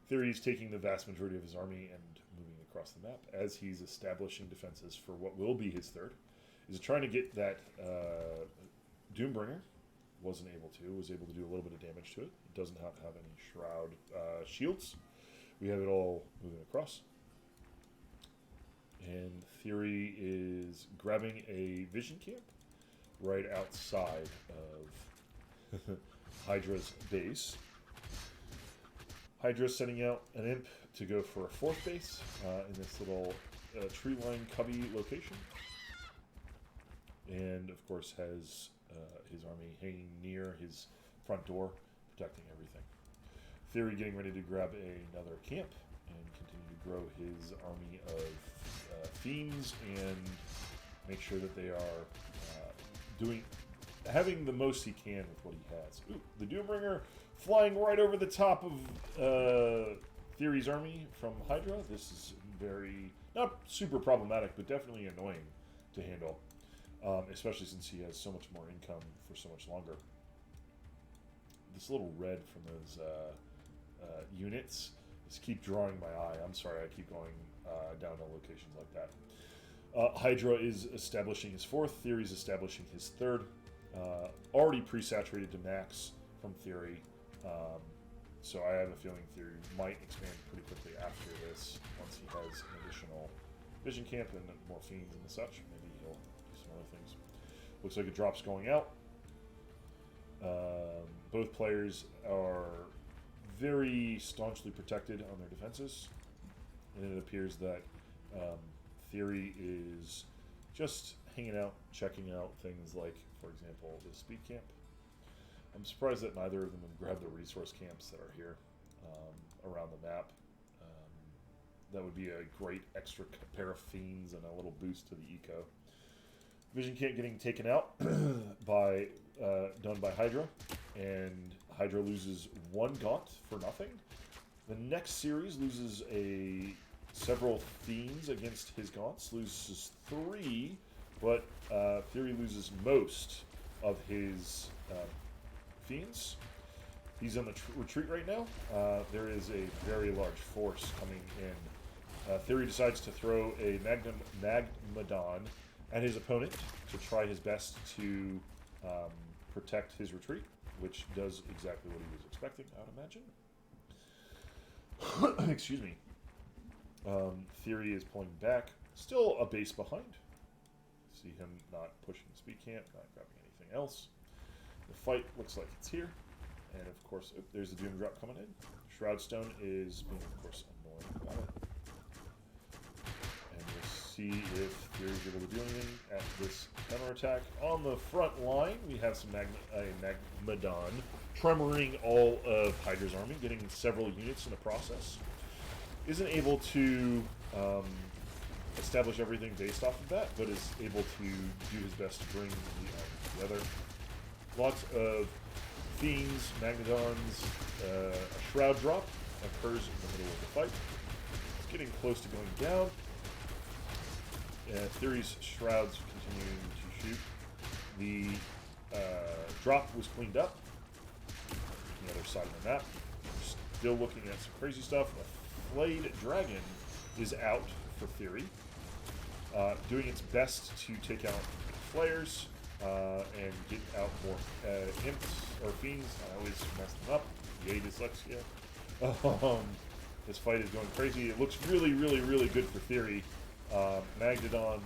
Theory is taking the vast majority of his army and moving across the map as he's establishing defenses for what will be his third. Is trying to get that Doombringer. Wasn't able to. Was able to do a little bit of damage to it. It doesn't have any Shroud shields. We have it all moving across. And Theory is grabbing a vision camp right outside of Hydra's base. Hydra's sending out an imp to go for a fourth base in this little tree line cubby location. And of course has his army hanging near his front door, protecting everything. Theory getting ready to grab another camp and continue to grow his army of fiends and make sure that they are having the most he can with what he has. Ooh, the Doombringer flying right over the top of Theory's army from Highdra. This is very, not super problematic, but definitely annoying to handle, especially since he has so much more income for so much longer. This little red from those units just keep drawing my eye. I'm sorry, I keep going down to locations like that. Highdra is establishing his fourth. Theory's establishing his third. Already pre-saturated to max from Theory. So I have a feeling Theory might expand pretty quickly after this, once he has an additional vision camp and more fiends and such. Maybe he'll do some other things. Looks like a drop's going out. Both players are very staunchly protected on their defenses, and it appears that Theory is just hanging out, checking out things like, for example, the speed camp. I'm surprised that neither of them have grabbed the resource camps that are here around the map. That would be a great extra pair of fiends and a little boost to the eco. Vision camp getting taken out by done by Highdra, and Highdra loses one gaunt for nothing. The next series loses several fiends against his gaunts, loses 3, but Theory loses most of his fiends. He's on the retreat right now. There is a very large force coming in. Theory decides to throw a Magmadon at his opponent to try his best to protect his retreat, which does exactly what he was expecting, I would imagine. Excuse me. Theory is pulling back, still a base behind. See him not pushing the speed camp, not grabbing anything else. The fight looks like it's here, and of course, there's a Doom drop coming in. Shroudstone is being, of course, annoying about it. And we'll see if Theory's able to do anything at this counterattack. On the front line, we have some Magmadon tremoring all of Hydra's army, getting several units in the process. Isn't able to establish everything based off of that, but is able to do his best to bring the army together. Lots of fiends, Magnodons, a shroud drop occurs in the middle of the fight. It's getting close to going down. Theory's shrouds continuing to shoot. The drop was cleaned up on the other side of the map. We're still looking at some crazy stuff. A flayed dragon is out for Theory, doing its best to take out flayers and get out more imps or fiends. I always mess them up. Yay, dyslexia. This fight is going crazy. It looks really, really, really good for Theory. The Magnodons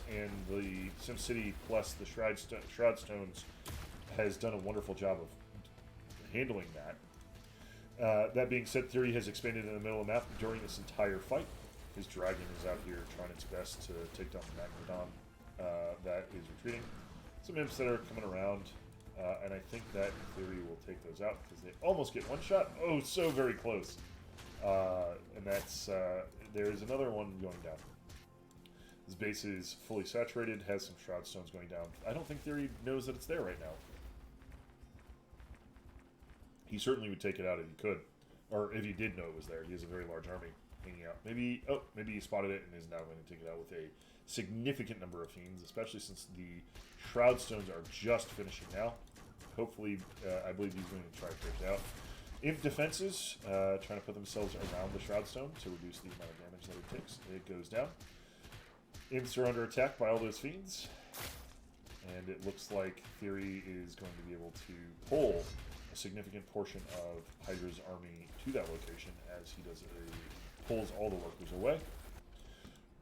and the SimCity plus the Shroudstones has done a wonderful job of handling that. That being said, Theory has expanded in the middle of the map during this entire fight. His dragon is out here trying its best to take down the Magnodon that is retreating. Some imps that are coming around, and I think that Theory will take those out because they almost get one shot. Oh, so very close. And that's there's another one going down. His base is fully saturated, has some Shroud Stones going down. I don't think Theory knows that it's there right now. He certainly would take it out if he could. Or if he did know it was there. He has a very large army hanging out. Maybe he spotted it and is now going to take it out with a significant number of Fiends, especially since the Shroud Stones are just finishing now. Hopefully, I believe he's going to try to take it out. Imp defenses, trying to put themselves around the Shroud Stone to reduce the amount of damage that it takes. It goes down. Imps are under attack by all those Fiends. And it looks like Theory is going to be able to pull a significant portion of Hydra's army to that location as he does pulls all the workers away.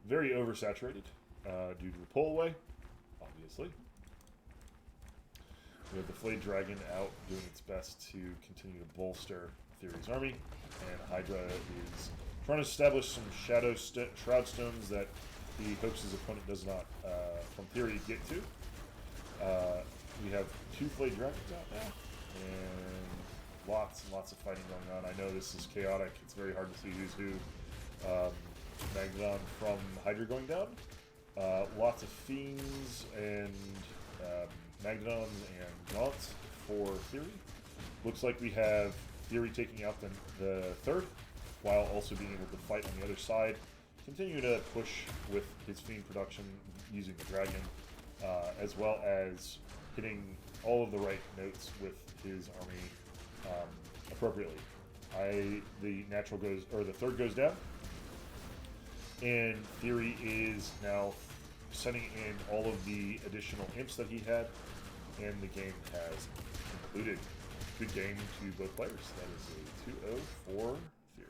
Very oversaturated due to the pull away, obviously. We have the Flayed Dragon out doing its best to continue to bolster Theory's army, and Highdra is trying to establish some Shroud Stones that he hopes his opponent does not, from Theory, get to. We have 2 Flayed Dragons out now, and lots and lots of fighting going on. I know this is chaotic. It's very hard to see who's who. Magnodon from Highdra going down. Lots of Fiends and Magnodons and Gaunts for Theory. Looks like we have Theory taking out the third, while also being able to fight on the other side. Continue to push with his Fiend production using the Dragon, as well as hitting all of the right notes with his army appropriately. The third goes down, and Theory is now sending in all of the additional imps that he had, and the game has concluded. Good game to both players. That is a 2-0 for Theory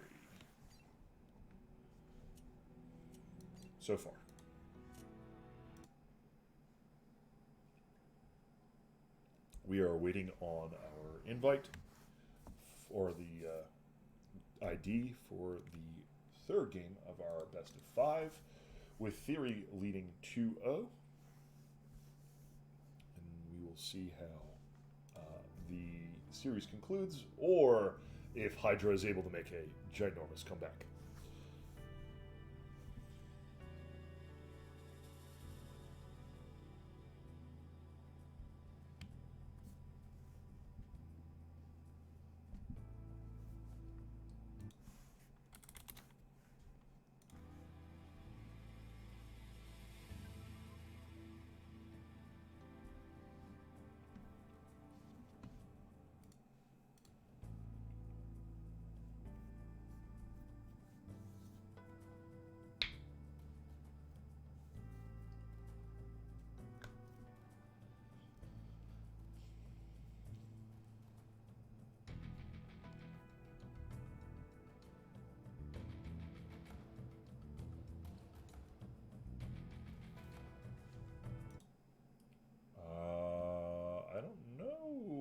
so far. We are waiting on our invite for the ID for the third game of our best of 5, with Theory leading 2-0. And we will see how the series concludes, or if Highdra is able to make a ginormous comeback.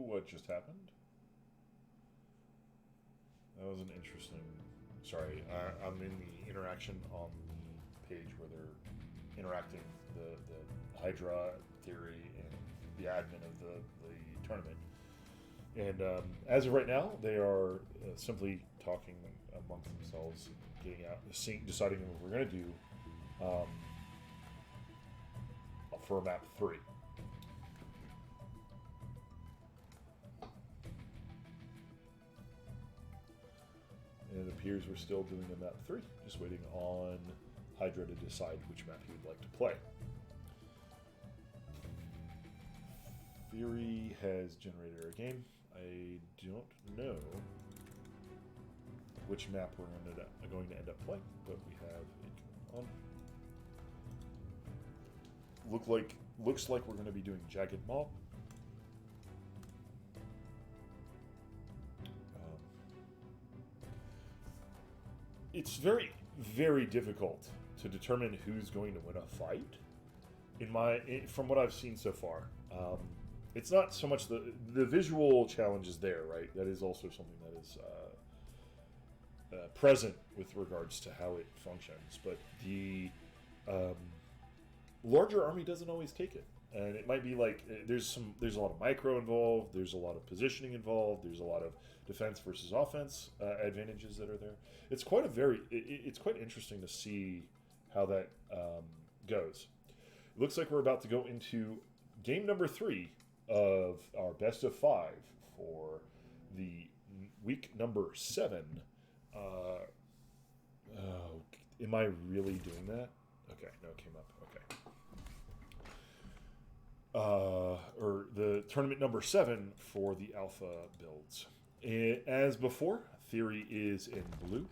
What just happened? That was an interesting. Sorry, I'm in the interaction on the page where they're interacting the Highdra Theory and the admin of the tournament. And as of right now, they are simply talking amongst themselves, getting out, deciding what we're going to do for map 3. And it appears we're still doing the map 3, just waiting on Highdra to decide which map he would like to play. Theory has generated our game. I don't know which map we're going to end up playing, but we have it going on. Looks like we're going to be doing Jagged Maw. It's very, very difficult to determine who's going to win a fight. From what I've seen so far, it's not so much the visual challenge is there, right? That is also something that is present with regards to how it functions, but the larger army doesn't always take it. And it might be like there's a lot of micro involved, there's a lot of positioning involved, there's a lot of defense versus offense advantages that are there. It's quite it's quite interesting to see how that goes. It looks like we're about to go into game number 3 of our best of 5 for the week number 7. Am I really doing that? Okay, no, it came up. Okay. Or the tournament number 7 for the alpha builds. As before, Theory is in blue.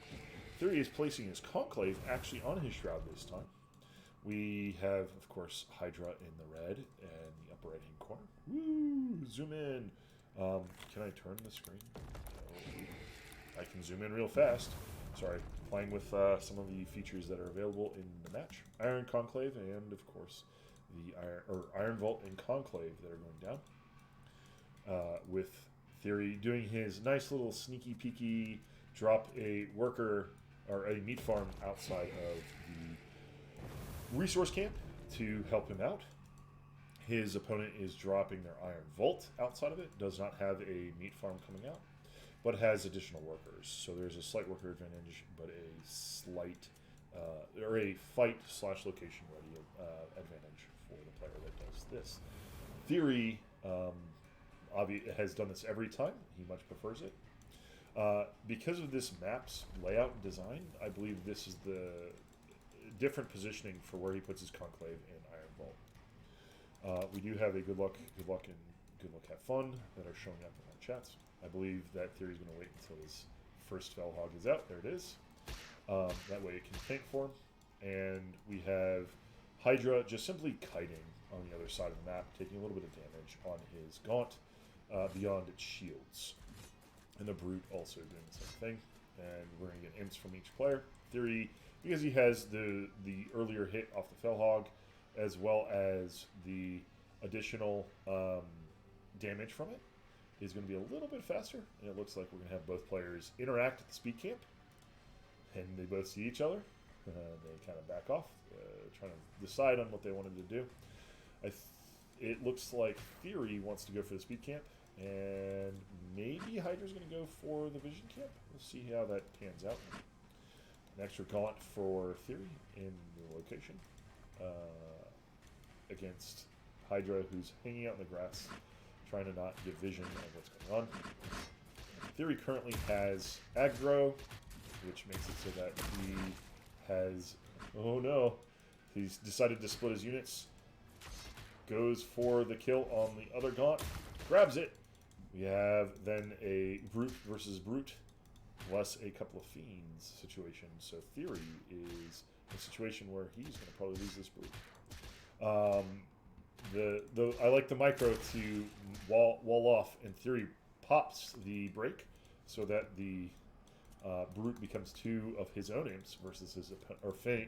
Theory is placing his Conclave actually on his Shroud this time. We have, of course, Highdra in the red and the upper right-hand corner. Woo! Zoom in. Can I turn the screen? No. I can zoom in real fast. Sorry, playing with some of the features that are available in the match. Iron Conclave and, of course, the Iron Vault and Conclave that are going down. With Theory doing his nice little sneaky peeky drop a worker or a meat farm outside of the resource camp to help him out. His opponent is dropping their Iron Vault outside of it, does not have a meat farm coming out, but has additional workers. So there's a slight worker advantage, but a slight, or a fight/location ready advantage for the player that does this. Theory has done this every time. He much prefers it. Because of this map's layout and design, I believe this is the different positioning for where he puts his Conclave and Iron Vault. We do have a good luck, and good luck, have fun that are showing up in our chats. I believe that Theory's going to wait until his first Felhog is out. There it is. That way it can tank for him. And we have Highdra just simply kiting on the other side of the map, taking a little bit of damage on his Gaunt beyond its shields. And the Brute also doing the same thing. And we're going to get imps from each player. Theory, because he has the earlier hit off the Felhog, as well as the additional damage from it, is going to be a little bit faster. And it looks like we're going to have both players interact at the speed camp. And they both see each other. They kind of back off, trying to decide on what they wanted to do. It looks like Theory wants to go for the speed camp. And maybe Hydra's going to go for the vision camp. We'll see how that pans out. An extra Gaunt for Theory in the location against Highdra, who's hanging out in the grass, trying to not give vision of what's going on. Theory currently has aggro, which makes it so that he has... Oh no! He's decided to split his units. Goes for the kill on the other Gaunt. Grabs it. We have then a Brute versus Brute, plus a couple of Fiends situation. So Theory is a situation where he's going to probably lose this Brute. I like the micro to wall off, and Theory pops the break so that the Brute becomes 2 of his own imps versus his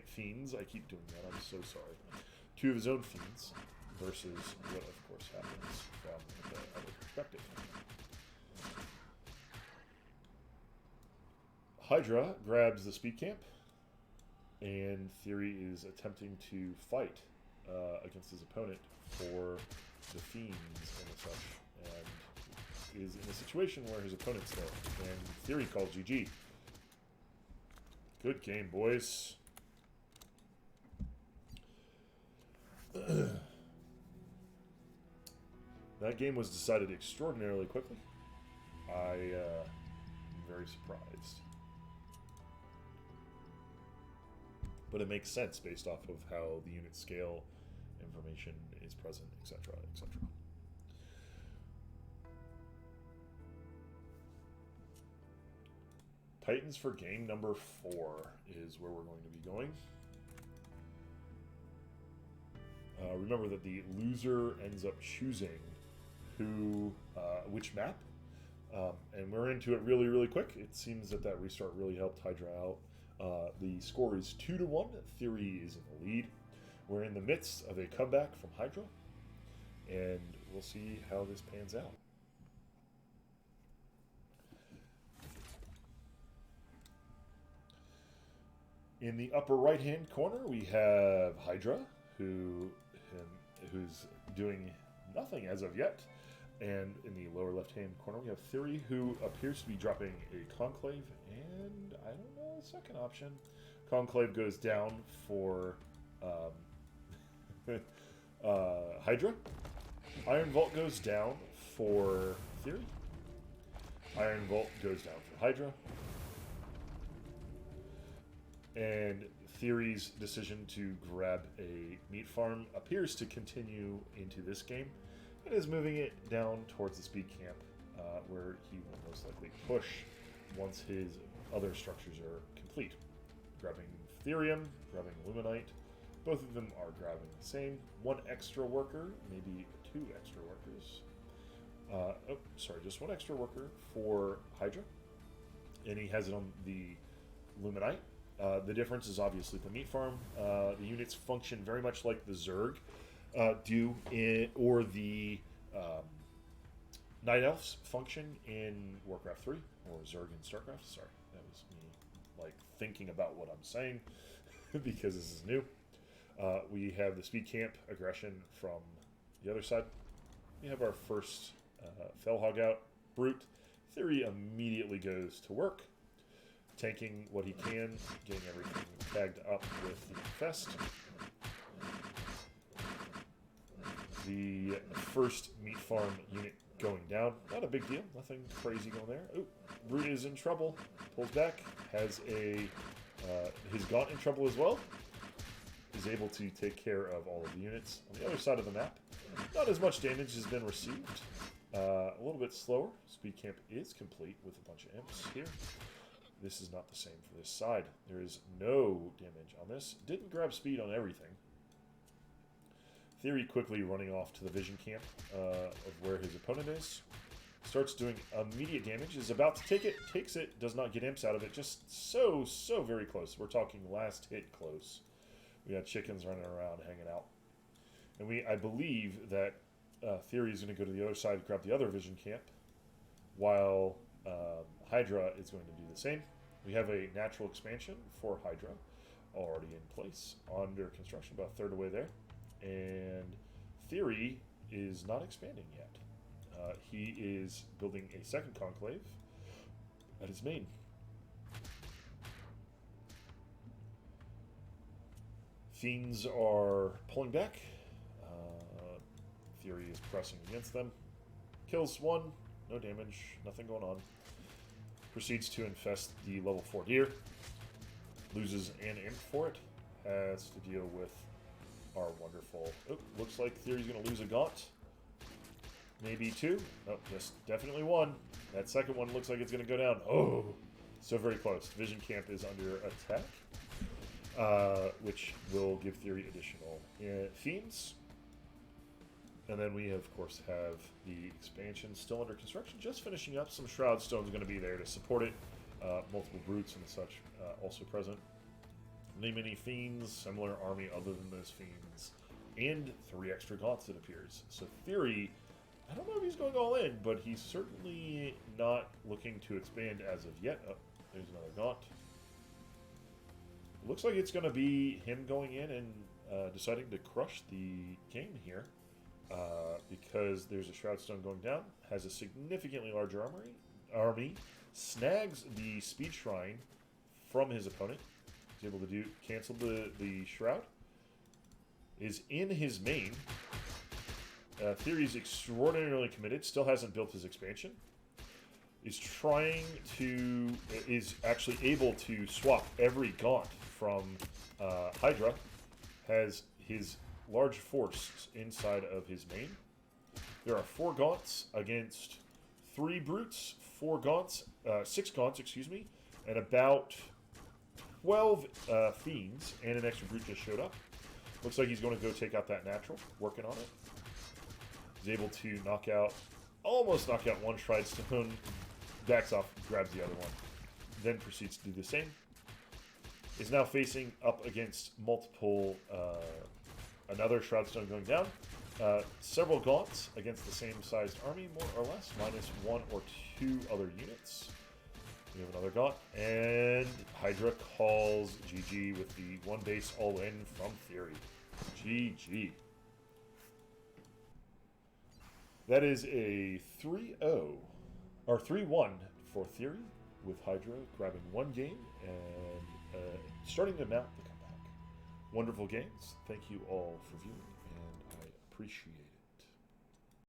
Fiends. I keep doing that. I'm so sorry. 2 of his own Fiends versus what, of course, happens from the other perspective. Highdra grabs the speed camp, and Theory is attempting to fight against his opponent for the Fiends and such, and is in a situation where his opponent's there, and Theory calls GG. Good game, boys. That game was decided extraordinarily quickly. I'm very surprised. But it makes sense based off of how the unit scale information is present, etc., etc. Titans for game number 4 is where we're going to be going. Remember that the loser ends up choosing which map, and we're into it really, really quick. It seems that restart really helped Highdra out. The score is 2-1. Theory is in the lead. We're in the midst of a comeback from Highdra, and we'll see how this pans out. In the upper right-hand corner, we have Highdra, who's doing nothing as of yet. And in the lower left-hand corner, we have Theory, who appears to be dropping a Conclave, and I don't know the second option. Conclave goes down for Highdra. Iron Vault goes down for Theory. Iron Vault goes down for Highdra. And Theory's decision to grab a meat farm appears to continue into this game. And is moving it down towards the speed camp, where he will most likely push once his other structures are complete. Grabbing Therium, grabbing Luminite. Both of them are grabbing the same. One extra worker, maybe two extra workers. Just one extra worker for Highdra. And he has it on the Luminite. The difference is obviously the meat farm. The units function very much like the Zerg or the Night Elves function in Warcraft 3 or Zerg in StarCraft. Sorry, that was me thinking about what I'm saying because this is new. We have the speed camp aggression from the other side. We have our first Fellhog out. Brute. Theory immediately goes to work, tanking what he can, getting everything tagged up with the Infest. The first meat farm unit going down. Not a big deal. Nothing crazy going there. Oh, Brute is in trouble. Pulls back. Has his Gaunt in trouble as well. Is able to take care of all of the units. On the other side of the map, not as much damage has been received. A little bit slower. Speed camp is complete with a bunch of imps here. This is not the same for this side. There is no damage on this. Didn't grab speed on everything. Theory quickly running off to the vision camp of where his opponent is. Starts doing immediate damage. Is about to take it. Takes it. Does not get imps out of it. Just so very close. We're talking last hit close. We got chickens running around, hanging out. And I believe that Theory is going to go to the other side, grab the other vision camp, while Highdra is going to do the same. We have a natural expansion for Highdra already in place, under construction, about a third away there. And Theory is not expanding yet. He is building a second Conclave at his main. Fiends are pulling back. Theory is pressing against them. Kills one, no damage, nothing going on. Proceeds to infest the level 4 deer. Loses an imp for it. Has to deal with our wonderful... Oh, looks like Theory's going to lose a Gaunt. Maybe two. Nope, just definitely one. That second one looks like it's going to go down. Oh, so very close. Vision Camp is under attack, which will give Theory additional Fiends. And then we, of course, have the expansion still under construction, just finishing up. Some Shroud Stone's going to be there to support it. Multiple Brutes and such also present. Many Fiends, similar army other than those Fiends. And 3 extra Gaunts, it appears. So Theory, I don't know if he's going all in, but he's certainly not looking to expand as of yet. Oh, there's another Gaunt. Looks like it's going to be him going in and deciding to crush the game here. Because there's a Shroud Stone going down, has a significantly larger army, snags the Speed Shrine from his opponent. He's able to cancel the Shroud. Is in his main. Theory's extraordinarily committed, still hasn't built his expansion. Is actually able to swap every Gaunt from Highdra. Has his large force inside of his main. There are 4 Gaunts against 3 Brutes, 6 Gaunts, excuse me, and about 12 Fiends, and an extra Brute just showed up. Looks like he's going to go take out that natural, working on it. He's able to almost knock out one Shroud Stone, backs off, grabs the other one, then proceeds to do the same. Is now facing up against multiple... another Shroud Stone going down. Several Gaunts against the same sized army, more or less, minus 1 or 2 other units. We have another gaunt, and Highdra calls GG with the 1 base all-in from Theory. GG. That is a 3-0, or 3-1 for Theory, with Highdra grabbing 1 game and starting to mount the comeback. Wonderful games. Thank you all for viewing, and I appreciate it.